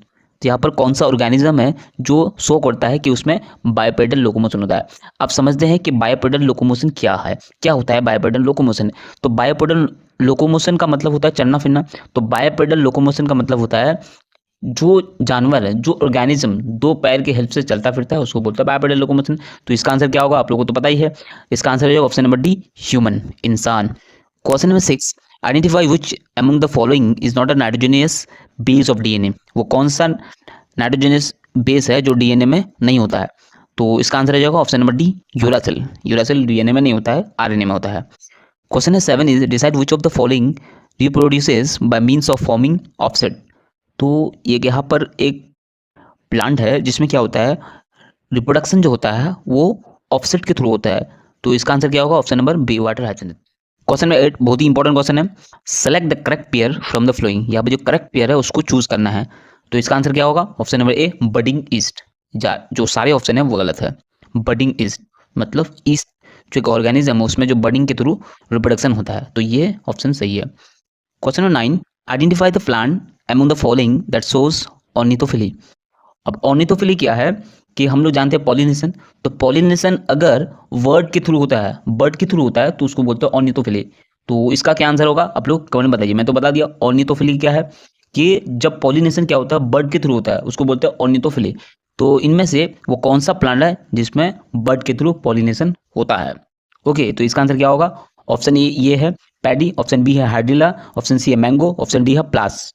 तो यहाँ पर कौन सा ऑर्गेनिज्म है जो शो करता है कि उसमें बाइपेडल लोकोमोशन होता है। आप समझते हैं कि बाइपेडल लोकोमोशन क्या है, क्या होता है बाइपेडल लोकोमोशन। तो बाइपेडल लोकोमोशन का मतलब होता है चलना फिरना। तो बाइपेडल लोकोमोशन का मतलब होता है जो जानवर है, जो ऑर्गेनिज्म दो पैर की हेल्प से चलता फिरता है उसको बोलते हैं बाइपेडल लोकोमोशन। तो इसका आंसर क्या होगा आप लोगों को तो पता ही है, इसका आंसर है ऑप्शन नंबर डी, ह्यूमन, इंसान। Question number 6, identify which among the following is not a nitrogenous base of DNA. वो कौन सा नाइट्रोजनियस बेस है जो डीएनए में नहीं होता है। तो इसका आंसर हो जाएगा option number D, uracil. Uracil DNA में नहीं होता है, आरएनए में होता है। Question number 7 is decide which of the following reproduces by means of forming offset. तो ये यहाँ पर एक प्लांट है जिसमें क्या होता है, रिप्रोडक्शन जो होता है वो ऑफसेट के थ्रू होता है। तो इसका आंसर क्या होगा option number B, water hydrogen. Question number 8 बहुत ही इंपॉर्टेंट क्वेश्चन है, select the correct pair from the following. यहाँ पे जो करेक्ट पेयर है उसको चूज करना है। तो इसका आंसर क्या होगा ऑप्शन नंबर ए, बडिंग ईस्ट। जो सारे ऑप्शन है वो गलत है। बडिंग ईस्ट मतलब ईस्ट जो एक ऑर्गेनिज्म है उसमें जो बडिंग के थ्रू रिप्रोडक्शन होता है, तो ये ऑप्शन सही है। Question number 9, identify the plant among the following that shows ornithophily. अब ऑर्निथोफिली क्या है कि हम लोग जानते हैं पॉलिनेशन। तो पॉलिनेशन अगर वर्ड के थ्रू होता है, बर्ड के थ्रू होता है तो उसको बोलते हैं ऑर्निथोफिली। तो इसका क्या आंसर होगा आप लोग कमेंट में बताइए। मैं तो बता दिया ऑर्निथोफिली क्या है कि जब पॉलिनेशन क्या होता है बर्ड के थ्रू होता है उसको बोलते हैं ऑर्निथोफिली। तो इनमें से वो कौन सा प्लांट है जिसमें बर्ड के थ्रू पॉलिनेशन होता है। ओके, तो इसका आंसर क्या होगा ऑप्शन ए ये है पैडी, ऑप्शन बी है हार्डिला, ऑप्शन सी है मैंगो, ऑप्शन डी है प्लास।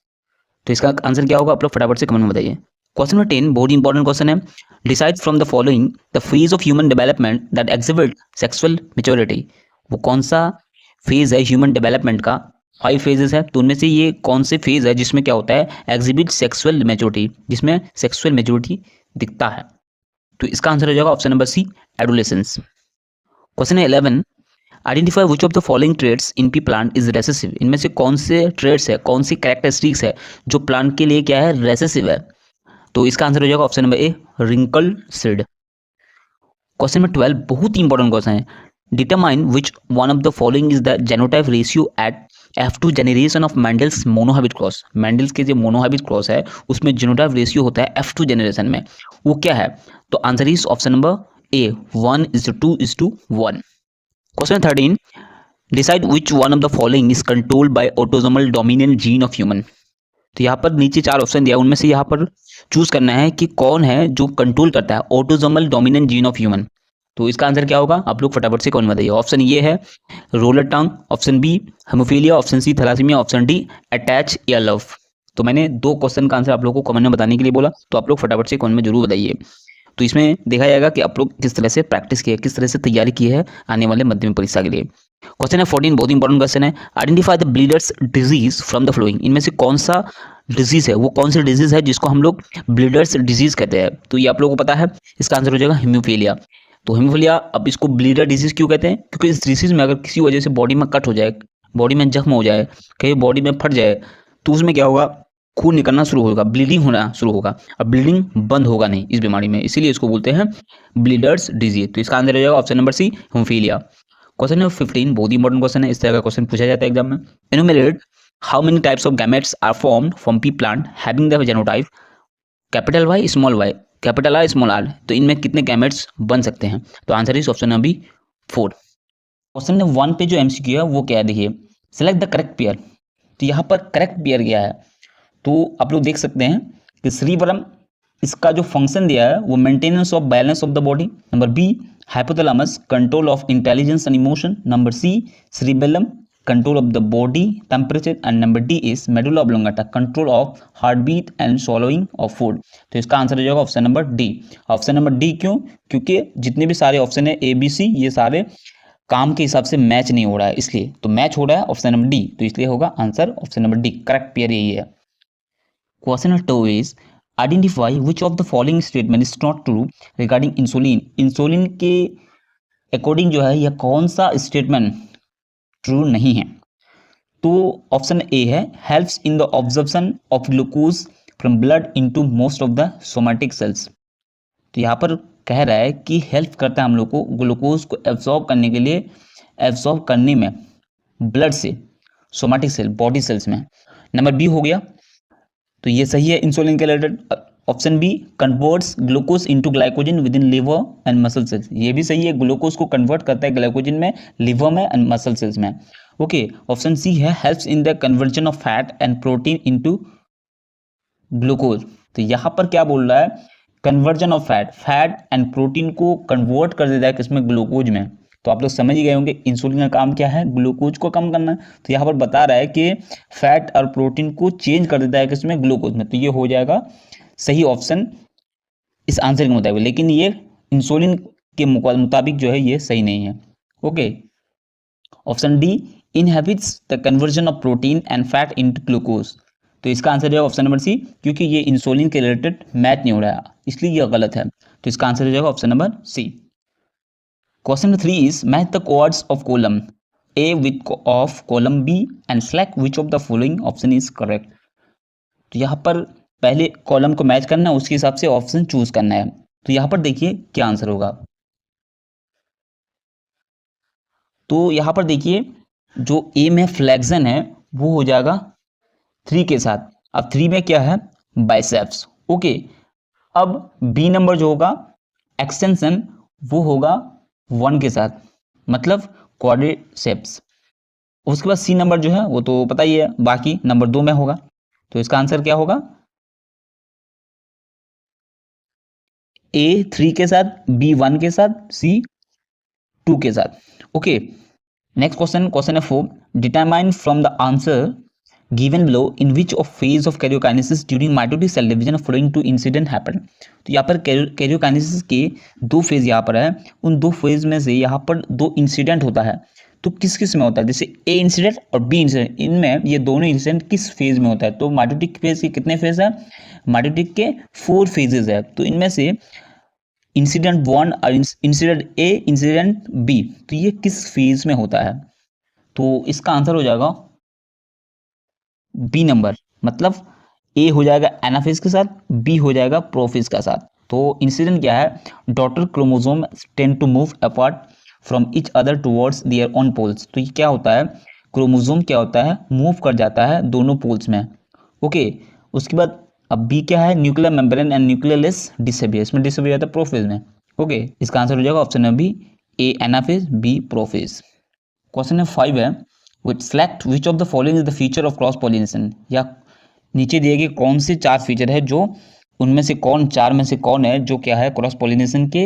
तो इसका आंसर क्या होगा आप लोग फटाफट से कमेंट में बताइए। क्वेश्चन नंबर 10 बहुत इंपॉर्टेंट क्वेश्चन है, decide from the following the phase of human development that exhibit sexual maturity. वो कौन सा फेज है ह्यूमन डेवलपमेंट का, 5 फेजेस है, तो उनमें से ये कौन से फेज है जिसमें क्या होता है एग्जिबिट सेक्सुअल मैच्योरिटी, जिसमें सेक्सुअल मैच्योरिटी दिखता है। तो इसका आंसर हो जाएगा option number C, adolescence. Question 11, identify which of the following traits in pea plant is recessive. इनमें से कौन से ट्रेड्स है, कौन सी कैरेक्टरिस्टिक्स है जो प्लांट के लिए क्या है रेसेसिव है। तो इसका आंसर हो जाएगा option number A, wrinkle seed. Question number 12 बहुत ही इंपॉर्टेंट क्वेश्चन है, determine which one of the following is the genotype ratio at F2 generation of Mendel's monohybrid cross. Mendel's के जो मोनोहाइब्रिड क्रॉस है उसमें जेनोटाइप रेशियो होता है F2 generation में, वो क्या है। तो answer is option number A, 1:2:1। Question 13, decide which one of the following is controlled by autosomal dominant gene of human. तो यहाँ पर नीचे 4 ऑप्शन दिया, उनमें से यहाँ पर चूज करना है कि कौन है जो कंट्रोल करता है autosomal dominant gene of human. तो इसका आंसर क्या होगा आप लोग फटाफट से कौन बताइए। ऑप्शन ये है roller tongue, option B haemophilia, option C thalassemia, option D attach ear lobe. तो मैंने 2 क्वेश्चन का आंसर आप लोगों को कमेंट में बताने के लिए बोला, तो आप लोग फटाफट से कमेंट में जरूर बताइए। तो इसमें देखा जाएगा कि आप लोग किस तरह से प्रैक्टिस किए, किस तरह से तैयारी की है आने वाले माध्यमिक परीक्षा के लिए। क्वेश्चन है 14 बहुत इंपॉर्टेंट क्वेश्चन है, identify the bleeders disease from the flowing. इनमें से कौन सा डिजीज है, वो कौन सी डिजीज है जिसको हम लोग ब्लीडर्स डिजीज कहते हैं। तो ये आप लोगों को पता है, इसका आंसर हो जाएगा हीमोफीलिया। तो हीमोफीलिया, अब इसको ब्लीडर डिजीज क्यों कहते हैं, क्योंकि इस डिजीज में अगर किसी वजह से बॉडी में कट हो जाए, बॉडी में जख्म हो जाए, कहीं बॉडी में फट जाए, तो उसमें क्या होगा खून निकलना शुरू होगा, ब्लीडिंग होना शुरू होगा। अब ब्लीडिंग बंद होगा नहीं इस बीमारी में, इसीलिए इसको बोलते हैं ब्लीडर्स डिजीज। तो इसका आंसर हो जाएगा option number C, haemophilia. Question number 15 बहुत ही इंपॉर्टेंट क्वेश्चन है, इस तरह का क्वेश्चन पूछा जाता है एग्जाम में। Enumerate how many types of gametes are formed from pea plant having the genotype capital Y small Y, capital R small R. तो इनमें कितने गैमेट्स बन सकते हैं। तो answer is option number B, 4। Question number 1 पे जो एमसीक्यू है वो क्या है, देखिए सेलेक्ट द करेक्ट पेयर। तो यहाँ पर करेक्ट पेयर क्या है, तो आप लोग देख सकते हैं कि श्रीवरम, इसका जो फंक्शन दिया है वो maintenance of balance of the body. Number B hypothalamus control of intelligence and emotion. Number C cerebellum control of the body temperature. And number D is medulla oblongata control of heart beat and swallowing of food. तो इसका answer हो जाएगा option number D. Option number D क्यों, क्योंकि जितने भी सारे option है ए बी सी ये सारे काम के हिसाब से मैच नहीं हो रहा है, इसलिए तो मैच हो रहा है ऑप्शन नंबर डी, तो इसलिए होगा answer option number D, correct pair यही है। Question number 2 is identify which of the following statement is not true regarding insulin. Insulin के अकॉर्डिंग जो है यह कौन सा स्टेटमेंट ट्रू नहीं है। तो ऑप्शन ए है helps in the absorption of glucose from blood into most of the somatic cells. तो यहाँ पर कह रहा है कि हेल्प करता है हम लोग को ग्लूकोज को एब्जॉर्ब करने के लिए, एब्जॉर्ब करने में ब्लड से सोमैटिक सेल बॉडी सेल्स में। नंबर बी हो गया, तो ये सही है इंसुलिन के related. Option B converts glucose into glycogen within liver and muscle cells, ये भी सही है, ग्लूकोज को कन्वर्ट करता है ग्लाइकोजन में, लिवर में एंड मसल सेल्स में। ओके, ऑप्शन सी है helps in the conversion of fat and protein into glucose. तो यहाँ पर क्या बोल रहा है, conversion of fat and protein को कन्वर्ट कर देता है किसमें, ग्लूकोज में। तो आप लोग समझ ही गए होंगे इंसुलिन का काम क्या है, ग्लूकोज को कम करना है। तो यहाँ पर बता रहा है कि फैट और प्रोटीन को चेंज कर देता है किसमें, ग्लूकोज में। तो ये हो जाएगा सही ऑप्शन इस आंसर के मुताबिक, लेकिन ये इंसुलिन के मुताबिक जो है ये सही नहीं है। Okay, option D inhabits the conversion of protein and fat into glucose. तो इसका आंसर है ऑप्शन नंबर सी, क्योंकि ये इंसुलिन के रिलेटेड मैच नहीं हो रहा है, इसलिए ये गलत है। तो इसका आंसर हो जाएगा option number C. Question number 3 is match the coordinates of column A with of column B and select which of the following option is correct. तो यहाँ पर पहले कॉलम को मैच करना है, उसके हिसाब से ऑप्शन चूज करना है। तो यहाँ पर देखिए क्या आंसर होगा। तो यहाँ पर देखिए जो ए में फ्लेक्शन है वो हो जाएगा 3 के साथ। अब 3 में क्या है, बाइसेप्स। ओके, अब बी नंबर जो होगा एक्सटेंशन वो होगा 1 के साथ, मतलब क्वाड्रिसेप्स। उसके बाद सी नंबर जो है वो तो पता ही है, बाकी नंबर 2 में होगा। तो इसका आंसर क्या होगा, ए 3 के साथ, बी 1 के साथ, सी 2 के साथ। ओके, नेक्स्ट क्वेश्चन, क्वेश्चन है 4, determine from the answer given below in which of phase of karyokinesis during mitotic cell division following two incident happen। तो यहाँ पर karyokinesis के 2 फेज यहाँ पर है, उन 2 फेज में से यहाँ पर 2 इंसिडेंट होता है। तो किस किस में होता है, जैसे ए इंसिडेंट और बी इंसिडेंट, इनमें ये दोनों इंसिडेंट किस फेज में होता है। तो माइटोटिक फेज के कितने फेज है, माइटोटिक के 4 फेजेस है। तो इनमें से इंसिडेंट 1 और इंसिडेंट ए, इंसिडेंट बी, तो ये किस फेज में होता है। तो इसका आंसर हो जाएगा बी नंबर, मतलब ए हो जाएगा एनाफेज के साथ, बी हो जाएगा प्रोफेज के साथ। तो इंसिडेंट क्या है, daughter chromosome tend to move apart from each other towards their own poles. तो ये क्या होता है, क्रोमोसोम क्या होता है, मूव कर जाता है दोनों पोल्स में। ओके, उसके बाद अब बी क्या है, न्यूक्लियर मेम्ब्रेन एंड न्यूक्लियस डिसबियर, इसमें डिसबियर आता है प्रोफेज में। ओके, इसका आंसर हो जाएगा option number B, A anaphase, B prophase. Question number 5 है, which select which of the following is the feature of cross pollination. या नीचे दिए गए कौन से 4 फीचर है, जो उनमें से कौन 4 में से कौन है जो क्या है क्रॉस पॉलिनेशन के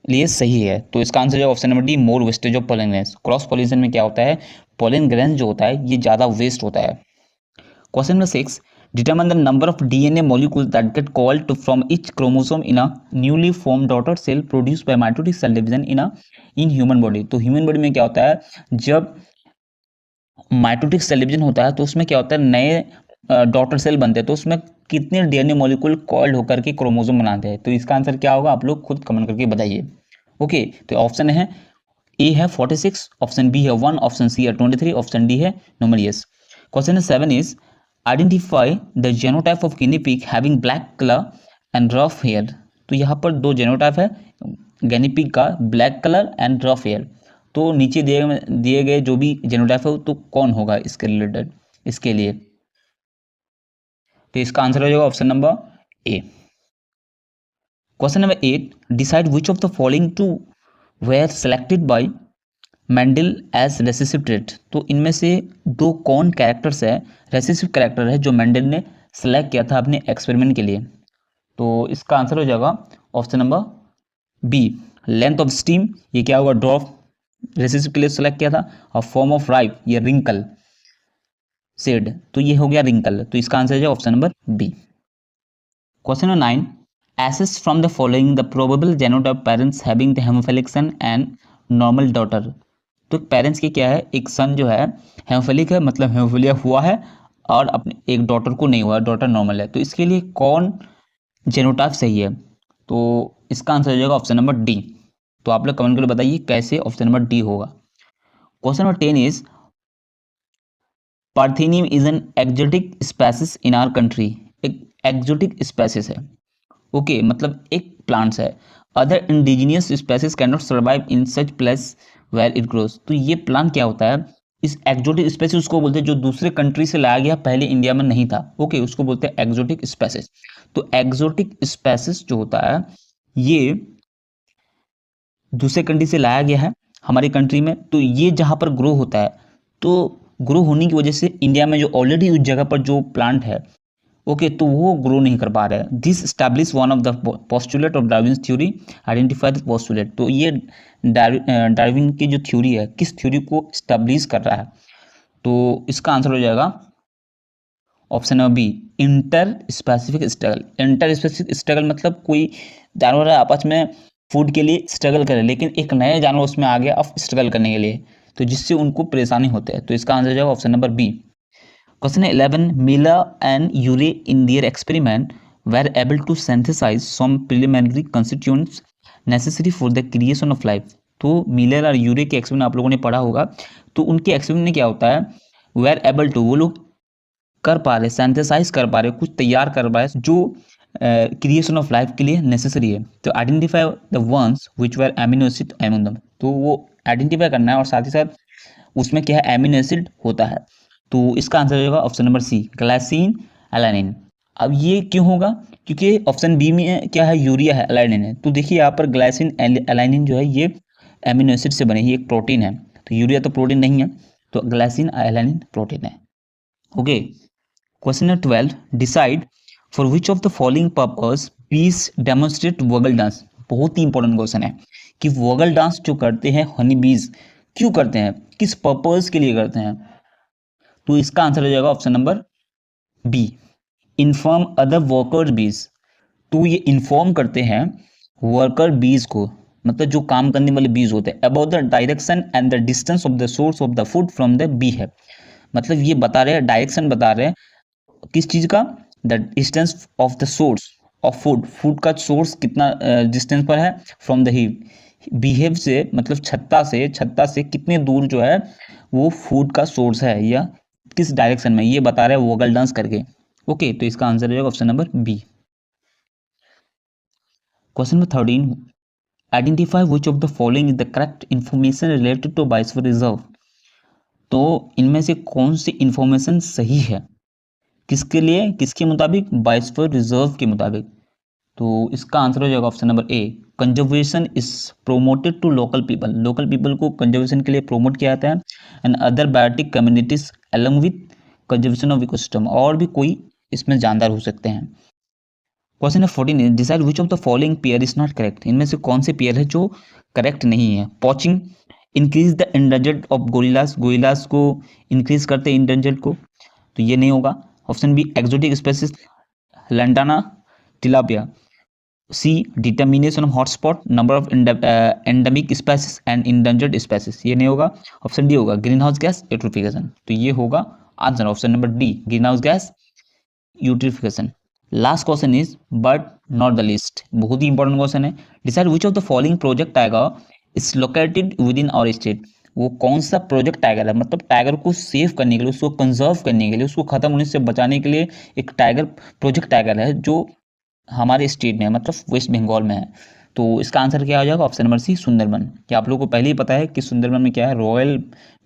लिए सही है। तो इसका आंसर है option number D, more wastage of pollen grains. Cross pollination में क्या होता है, पोलन ग्रेन्स जो होता है ये ज़्यादा वेस्ट होता है। Question number 6, determine the number of DNA molecules that get called from each chromosome in a newly form daughter cell produced by mitotic cell division in human body. तो human body में क्या होता है, जब mitotic cell division होता है तो उसमें क्या होता है, नए डॉटर सेल बनते हैं, तो उसमें कितने डीएनए मॉलिक्यूल कॉल्ड होकर के क्रोमोसोम बनाते हैं। तो इसका आंसर क्या होगा, आप लोग खुद कमेंट करके बताइए। ओके, तो ऑप्शन है ए है 46, ऑप्शन बी है 1, ऑप्शन सी है 23, ऑप्शन डी है नॉर्मलियस। Question 7 is identify the genotype of guinea pig having black colour and rough hair. तो यहाँ पर 2 जेनोटाइप है गिनी पिग का, black colour and rough hair. तो नीचे दिए गए जो भी जेनोटाइप है तो कौन होगा इसके रिलेटेड, इसके लिए। तो इसका आंसर हो जाएगा option number A. Question number 8, decide which of the following two were selected by Mendel as recessive trait. तो इनमें से 2 कौन कैरेक्टर्स है, रेसेसिव कैरेक्टर है, जो मेंडल ने सेलेक्ट किया था अपने एक्सपेरिमेंट के लिए। तो इसका आंसर हो जाएगा option number B, length of stem, ये क्या होगा, ड्रॉप रेसेसिव के लिए सेलेक्ट किया था, और फॉर्म ऑफ राइप, ये रिंकल शेड, तो ये हो गया रिंकल। तो इसका आंसर है option number B. Question number 9, assess from the following the probable genotype parents having the haemophilic son and normal daughter. तो पेरेंट्स के क्या है, एक सन जो है हेमोफिलिक है, मतलब हेमोफिलिया हुआ है, और अपने एक डॉटर को नहीं हुआ, डॉटर नॉर्मल है। तो इसके लिए कौन जेनोटाइप सही है। तो इसका आंसर हो जाएगा ऑप्शन नंबर डी। तो आप लोग कमेंट करके बताइए कैसे ऑप्शन नंबर डी होगा। Question number 10 is parthenium is an exotic species in our country. एक एक्जोटिक स्पेसिस है, ओके, मतलब एक प्लांट्स है। Other indigenous species can not survive in such place where it grows. तो ये प्लांट क्या होता है, इस एक्जोटिक स्पेसिस उसको बोलते हैं जो दूसरे कंट्री से लाया गया, पहले इंडिया में नहीं था। ओके, उसको बोलते हैं एक्जोटिक स्पेसिस। तो एक्जोटिक स्पेसिस जो होता है ये दूसरे कंट्री से लाया गया है हमारी कंट्री में, तो ये जहाँ पर ग्रो होता है, तो ग्रो होने की वजह से इंडिया में जो ऑलरेडी उस जगह पर जो प्लांट है, ओके, तो वो ग्रो नहीं कर पा रहा है। This establish one of the postulate of Darwin's theory, identify the postulate. तो ये डार्विन की जो थ्योरी है, किस थ्योरी को स्टैब्लिश कर रहा है, तो इसका आंसर हो जाएगा option number B, interspecific struggle. Interspecific struggle मतलब कोई जानवर है आपस में फूड के लिए स्ट्रगल करे, लेकिन एक नया जानवर उसमें आ गया अब स्ट्रगल करने के लिए, तो जिससे उनको परेशानी होती है। तो इसका आंसर हो जाएगा option number B. Question 11. Miller and Urey in their experiment were able to synthesize some preliminary constituents necessary for the creation of life. तो मिलर और यूरे के एक्सपेरिमेंट आप लोगों ने पढ़ा होगा, तो उनके एक्सपेरिमेंट में क्या होता है, वेर एबल टू, वो लोग कर पा रहे, सिंथेसाइज कर पा रहे, कुछ तैयार कर पा रहे जो क्रिएशन ऑफ लाइफ के लिए नेसेसरी है। तो identify the ones which where amino acid among them, तो वो आइडेंटिफाई करना है और साथ ही साथ उसमें क्या है, एमिनो एसिड होता है। तो इसका आंसर हो जाएगा option number C, glycine alanine. अब ये क्यों होगा, क्योंकि ऑप्शन बी में क्या है, यूरिया है, एलानिन है। तो देखिए यहाँ पर ग्लाइसिन एलानिन जो है ये एमिनो एसिड से बने, ये एक प्रोटीन है, तो यूरिया तो प्रोटीन नहीं है, तो ग्लाइसिन एलानिन प्रोटीन है। Okay, question number 12, decide for which of the following purpose बीज डेमोन्स्ट्रेट वोगल डांस। बहुत ही इंपॉर्टेंट क्वेश्चन है कि वोगल डांस जो करते हैं हनी बीज क्यों करते हैं, किस पर्पस के लिए करते हैं। तो इसका आंसर हो जाएगा option number B, inform other worker bees. तो ये इन्फॉर्म करते हैं वर्कर बीज को, मतलब जो काम करने वाले बीज होते हैं, about the direction and the distance of the source of the food from the bee है। मतलब ये बता रहे हैं, डायरेक्शन बता रहे हैं किस चीज़ का, the distance of the source of food, food का सोर्स कितना डिस्टेंस पर है, फ्रॉम द हिव, बिहेव से मतलब छत्ता से कितने दूर जो है वो फूड का सोर्स है, या किस डायरेक्शन में, ये बता रहे हैं वोगल डांस करके। ओके, तो इसका आंसर हो जाएगा option number B. Question number 13, identify which of the following is the correct information related to biosphere reserve. तो इनमें से कौन सी इंफॉर्मेशन सही है, किसके लिए, किसके मुताबिक, बायोस्फीयर रिजर्व के मुताबिक। तो इसका आंसर हो जाएगा option number A, conservation is promoted to local people. Local people को कंजर्वेशन के लिए प्रोमोट किया जाता है, and other biotic communities along with conservation of ecosystem, और भी कोई इसमें जानदार हो सकते हैं। Question number 14, decide which of the following pair is not correct. इनमें से कौन से पेयर है जो करेक्ट नहीं है। Poaching increase the endangered of gorillas, gorillas को इंक्रीज करते हैं इंडेंजर्ड को, तो ये नहीं होगा। Option B, exotic species lantana tilapia. C, determination of hotspot, number of endemic species and endangered species, ये नहीं होगा। ऑप्शन डी होगा, ग्रीन हाउस गैस यूट्रिफिकेशन, तो ये होगा answer option number D, greenhouse gas eutrophication. Last question is but not the list, बहुत ही important question है। Decide which of the following project tiger is located within our state. वो कौन सा project tiger है, मतलब tiger को save करने के लिए, उसको कंजर्व करने के लिए, उसको खत्म होने से बचाने के लिए एक टाइगर प्रोजेक्ट टाइगर है जो हमारे स्टेट में है, मतलब वेस्ट बंगाल में है। तो इसका आंसर क्या हो जाएगा, ऑप्शन नंबर सी, सुंदरबन। क्या आप लोगों को पहले ही पता है कि सुंदरबन में क्या है, रॉयल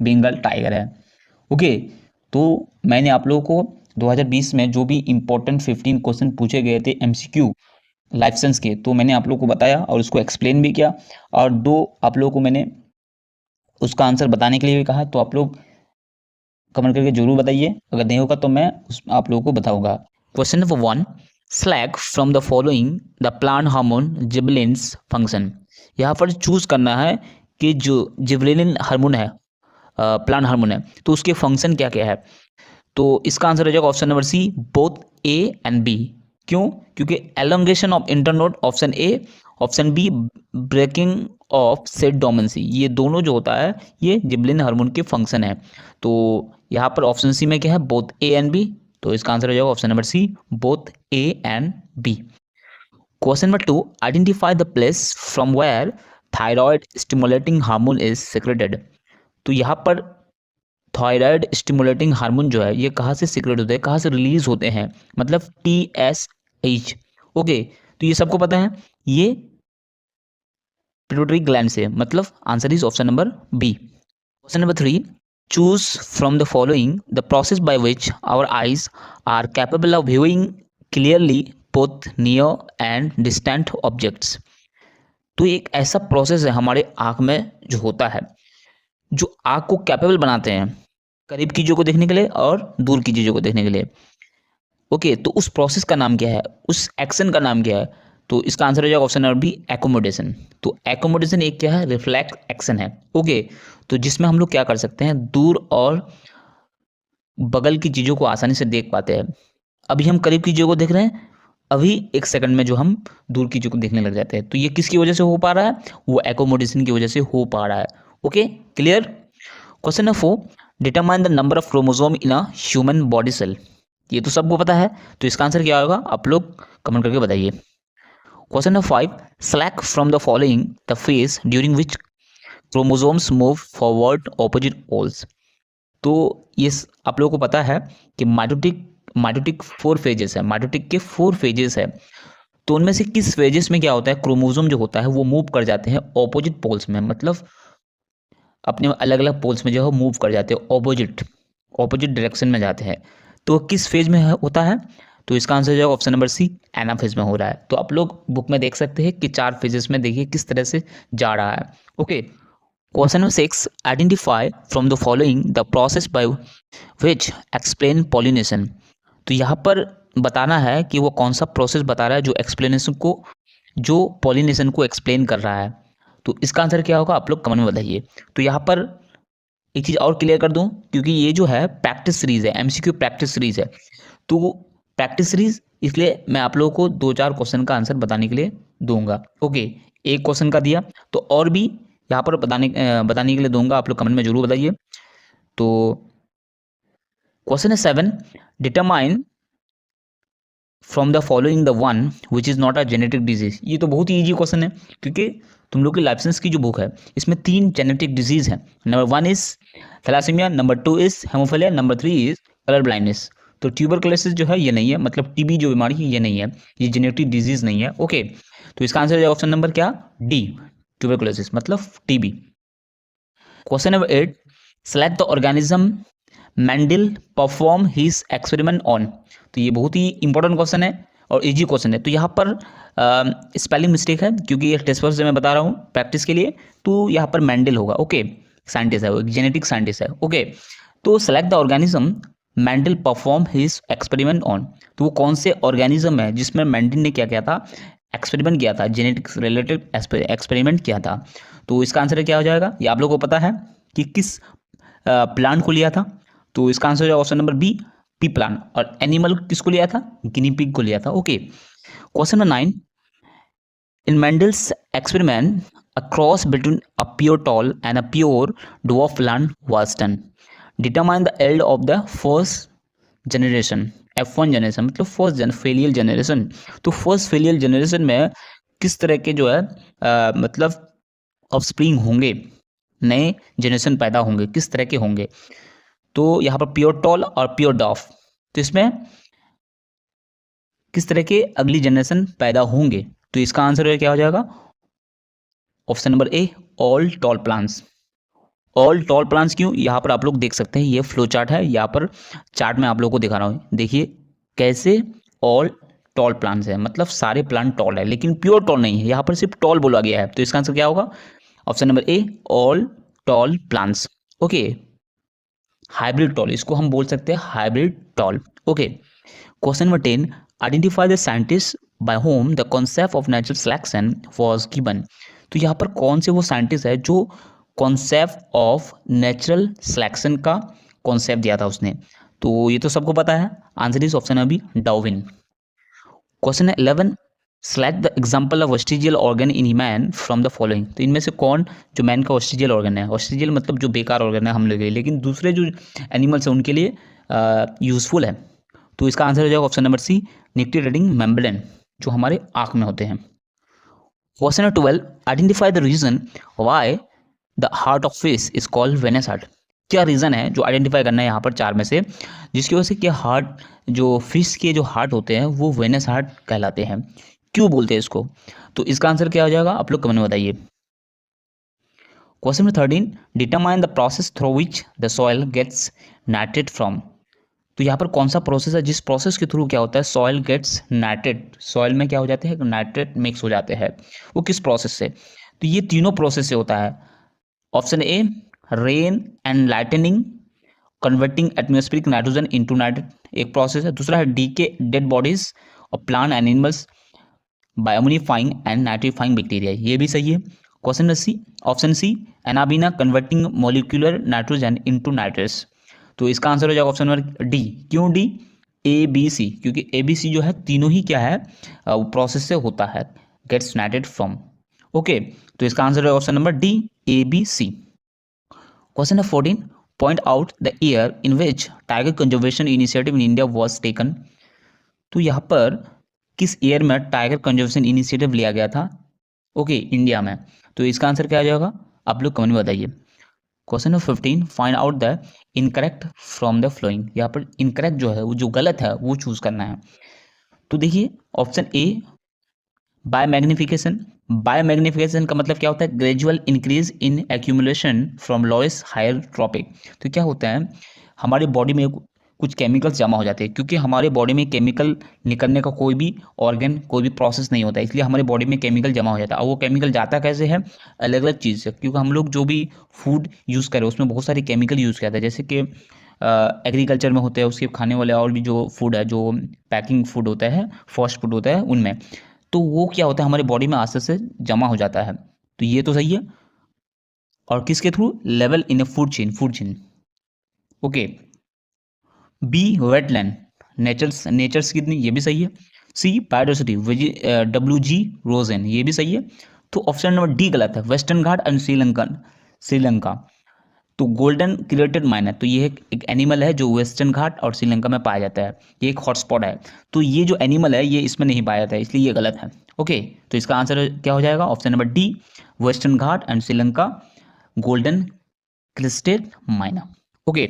बंगाल टाइगर है। ओके, तो मैंने आप लोगों को 2020 में जो भी इंपॉर्टेंट 15 क्वेश्चन पूछे गए थे MCQ लाइफ साइंस के, तो मैंने आप लोगों को बताया और उसको एक्सप्लेन भी किया, और 2 आप लोगों को मैंने उसका आंसर बताने के लिए भी कहा। तो आप लोग कमेंट करके जरूर बताइए, अगर नहीं होगा तो मैं आप लोगों को बताऊंगा। Question number 1, select from the following the plant hormone gibberellins function. यहाँ पर चूज करना है कि जो जिबलिन हार्मोन है, प्लांट हार्मोन है, तो उसके फंक्शन क्या क्या है। तो इसका आंसर हो जाएगा option number C, both A and B. क्यों, क्योंकि elongation of internode option A, option B breaking of seed dormancy, ये दोनों जो होता है ये जिबलिन हार्मोन के फंक्शन है। तो यहाँ पर ऑप्शन सी में क्या है, बोथ ए एंड बी, तो इसका आंसर हो जाएगा option number C, both A and B. Question number 2, identify the place from where thyroid stimulating hormone is secreted. तो यहाँ पर थायराइड स्टिमुलेटिंग हार्मोन जो है ये कहाँ से सिक्रेट होते हैं, कहाँ से रिलीज होते हैं, मतलब TSH। ओके, तो ये सबको पता है, ये पिट्यूटरी ग्लैंड से, मतलब answer is option number B. Question number 3, choose from the following the process by which our eyes are capable of viewing clearly both near and distant objects। तो एक ऐसा प्रोसेस है हमारे आँख में जो होता है, जो आँख को कैपेबल बनाते हैं करीब की चीज़ों को देखने के लिए और दूर की चीज़ों को देखने के लिए। ओके, तो उस प्रोसेस का नाम क्या है, उस एक्शन का नाम क्या है? तो इसका आंसर हो जाएगा ऑप्शन नंबर बी, एकोमोडेशन। तो एकोमोडेशन एक क्या है, रिफ्लेक्स एक्शन है। ओके, तो जिसमें हम लोग क्या कर सकते हैं, दूर और बगल की चीज़ों को आसानी से देख पाते हैं। अभी हम करीब की चीज़ों को देख रहे हैं, अभी एक सेकंड में जो हम दूर की चीज़ों को देखने लग जाते हैं। तो ये किसकी वजह से हो पा रहा है, वो एकोमोडेशन की वजह से हो पा रहा है। Okay, clear. Question number 4, determine the number of chromosome in a human body cell. ये तो सबको पता है, तो इसका आंसर क्या होगा, आप लोग कमेंट करके बताइए। Question number 5, select from the following the phase during which chromosomes move forward opposite poles. तो ये आप लोगों को पता है कि माइटोटिक 4 फेजेस है, माइटोटिक के 4 फेजेस है। तो उनमें से किस फेजेस में क्या होता है, क्रोमोसोम जो होता है वो मूव कर जाते हैं ऑपोजिट पोल्स में, मतलब अपने अलग अलग पोल्स में जो है मूव कर जाते हैं, ऑपोजिट डायरेक्शन में जाते हैं। तो किस फेज में होता है, तो इसका आंसर जो है ऑप्शन नंबर सी, एनाफेज में हो रहा है। तो आप लोग बुक में देख सकते हैं कि 4 फेजेस में देखिए किस तरह से जा रहा है। Okay, question number 6, identify from the following the process by which explain pollination. तो यहाँ पर बताना है कि वो कौन सा प्रोसेस बता रहा है जो पॉलिनेशन को एक्सप्लेन कर रहा है। तो इसका आंसर क्या होगा, आप लोग कमेंट में बताइए। तो यहाँ पर एक चीज़ और क्लियर कर दूं, क्योंकि ये जो है प्रैक्टिस सीरीज है, एमसीक्यू प्रैक्टिस सीरीज है, तो प्रैक्टिस सीरीज इसलिए मैं आप लोगों को 2-4 क्वेश्चन का आंसर बताने के लिए दूंगा। ओके, एक क्वेश्चन का दिया तो और भी यहाँ पर बताने के लिए दूंगा, आप लोग कमेंट में जरूर बताइए। तो क्वेश्चन है 7, determine from the following the one which is not a genetic disease. ये तो बहुत ही ईजी क्वेश्चन है, क्योंकि तुम लोग की लाइफ साइंस की जो बुक है इसमें 3 जेनेटिक डिजीज है। Number 1 is thalassaemia, number 2 is haemophilia, number 3 is colour blindness. तो ट्यूबरकुलोसिस जो है ये नहीं है, मतलब टीबी जो बीमारी है ये नहीं है, ये जेनेटिक डिजीज नहीं है। ओके, तो इसका आंसर है ऑप्शन नंबर क्या, डी, ट्यूबरकुलोसिस मतलब TB. Question number 8, select the organism Mendel perform his experiment on. तो ये बहुत ही इंपॉर्टेंट क्वेश्चन है और इजी क्वेश्चन है। तो यहाँ पर स्पेलिंग मिस्टेक है, क्योंकि ये टेस्ट पेपर से मैं बता रहा हूँ प्रैक्टिस के लिए। तो यहाँ पर मेंडल होगा। ओके, साइंटिस्ट है वो, जेनेटिक साइंटिस्ट है। ओके, तो select the organism Mendel perform his experiment on. तो वो कौन से ऑर्गेनिज्म है जिसमें मेंडल ने क्या किया था, एक्सपेरिमेंट किया था, जेनेटिक्स रिलेटेड एक्सपेरिमेंट किया था। तो इसका आंसर क्या हो जाएगा, ये आप लोगों को पता है कि किस प्लांट को लिया था। तो इसका answer option number B, pea plant. और एनिमल किसको लिया था, गिनी पिग को लिया था। Okay, question number 9, in Mendel's experiment a cross between a pure tall and a pure dwarf plant was done. Determine the yield of the first generation, F1 generation मतलब first filial generation. तो first filial generation में किस तरह के जो है मतलब offspring होंगे, नए जनरेशन पैदा होंगे, किस तरह के होंगे। तो यहाँ पर प्योर टॉल और प्योर डॉफ, तो इसमें किस तरह के अगली जनरेशन पैदा होंगे। तो इसका आंसर क्या हो जाएगा, option number A, all tall plants. All tall plants क्यों, यहाँ पर आप लोग देख सकते हैं ये फ्लो चार्ट है, यहाँ पर चार्ट में आप लोगों को दिखा रहा हूँ। देखिए कैसे ऑल टॉल प्लांट्स है, मतलब सारे प्लांट टॉल है, लेकिन प्योर टॉल नहीं है, यहाँ पर सिर्फ टॉल बोला गया है। तो इसका आंसर क्या होगा, option number A, all tall plants. Okay, hybrid tall, इसको हम बोल सकते हैं hybrid tall. Okay, question number 10, identify the scientist by whom the concept of natural selection was given. तो यहाँ पर कौन से वो साइंटिस्ट है जो कॉन्सेप्ट ऑफ नेचुरल सिलेक्शन का कॉन्सेप्ट दिया था उसने। तो ये तो सबको पता है, आंसर इज ऑप्शन अभी Darwin. Question 11, select the example of vestigial organ in man from the following. तो इनमें से कौन जो मैन का वेस्टिजियल ऑर्गन है, वेस्टिजियल मतलब जो बेकार ऑर्गन है हम लोग के लिए, लेकिन दूसरे जो एनिमल्स हैं उनके लिए यूजफुल है। तो इसका आंसर हो जाएगा option number C, nictitating membrane, जो हमारे आँख में होते हैं। Question number 12, identify the reason why the heart of fish is called venous heart. क्या रीज़न है जो आइडेंटिफाई करना है यहाँ पर 4 में से, जिसकी वजह से क्या हार्ट, जो फिश के जो हार्ट होते हैं वो वेनस हार्ट कहलाते हैं, क्यों बोलते हैं इसको। तो इसका आंसर क्या हो जाएगा, आप लोग कमेंट में बताइए। Question number 13, determine the process through which the soil gets nitrate from. तो यहाँ पर कौन सा प्रोसेस है जिस प्रोसेस के थ्रू क्या होता है सॉइल गेट्स नाइट्रेट, सॉइल में क्या हो जाते हैं नाइट्रेट मिक्स हो जाते हैं, वो किस प्रोसेस से? तो ये तीनों प्रोसेस से होता है। Option A, rain and lightning converting atmospheric nitrogen into nitrate, एक प्रोसेस है। दूसरा है decay dead bodies of plant and animals by ammonifying and nitrifying bacteria, ये भी सही है। Question number C, option C, anabaena converting molecular nitrogen into nitrous. तो इसका आंसर हो जाएगा ऑप्शन नंबर डी। क्यों डी? ए बी सी, क्योंकि ए बी सी जो है तीनों ही क्या है प्रोसेस से होता है, गेट्स नाइट्रेट फ्रॉम। ओके, तो इसका आंसर है option number D, A B C. Question number 14, point out the year in which tiger conservation initiative in India was taken. तो यहाँ पर किस ईयर में टाइगर कंजर्वेशन इनिशिएटिव लिया गया था ओके इंडिया में? तो इसका आंसर क्या आ जाएगा आप लोग कमेंट में बताइए। Question number 15, find out the incorrect from the following. यहाँ पर इनकरेक्ट जो है वो जो गलत है वो चूज करना है। तो देखिए option A, biomagnification. Biomagnification का मतलब क्या होता है? Gradual increase in accumulation from lowest higher trophic. तो क्या होता है हमारे बॉडी में कुछ केमिकल्स जमा हो जाते हैं, क्योंकि हमारे बॉडी में केमिकल निकलने का कोई भी ऑर्गन कोई भी प्रोसेस नहीं होता है, इसलिए हमारे बॉडी में केमिकल जमा हो जाता है। और वो केमिकल जाता कैसे है? अलग अलग चीज़ से, क्योंकि हम लोग जो भी फूड यूज़ करें उसमें बहुत सारे केमिकल यूज़ किया जाता है, जैसे कि एग्रीकल्चर में होते हैं उसके खाने वाले और भी जो फूड है, जो पैकिंग फूड होता है, फास्ट फूड होता है उनमें, तो वो क्या होता है हमारे बॉडी में आस्ते से जमा हो जाता है। तो ये तो सही है। और किसके थ्रू? Level in a food chain, food chain. Okay, B, wetland, nature's कितनी, ये भी सही है। सी, बायोडाइवर्सिटी, WG रोजन, ये भी सही है। तो ऑप्शन नंबर डी गलत है, वेस्टर्न घाट एंड श्रीलंका। तो गोल्डन क्रिएटेड माइन है, तो ये एक एनिमल है जो वेस्टर्न घाट और श्रीलंका में पाया जाता है, ये एक हॉटस्पॉट है। तो ये जो एनिमल है ये इसमें नहीं पाया जाता है, इसलिए ये गलत है। ओके, तो इसका आंसर क्या हो जाएगा? Option number D, western Ghat and Sri Lanka golden crested माइना। ओके,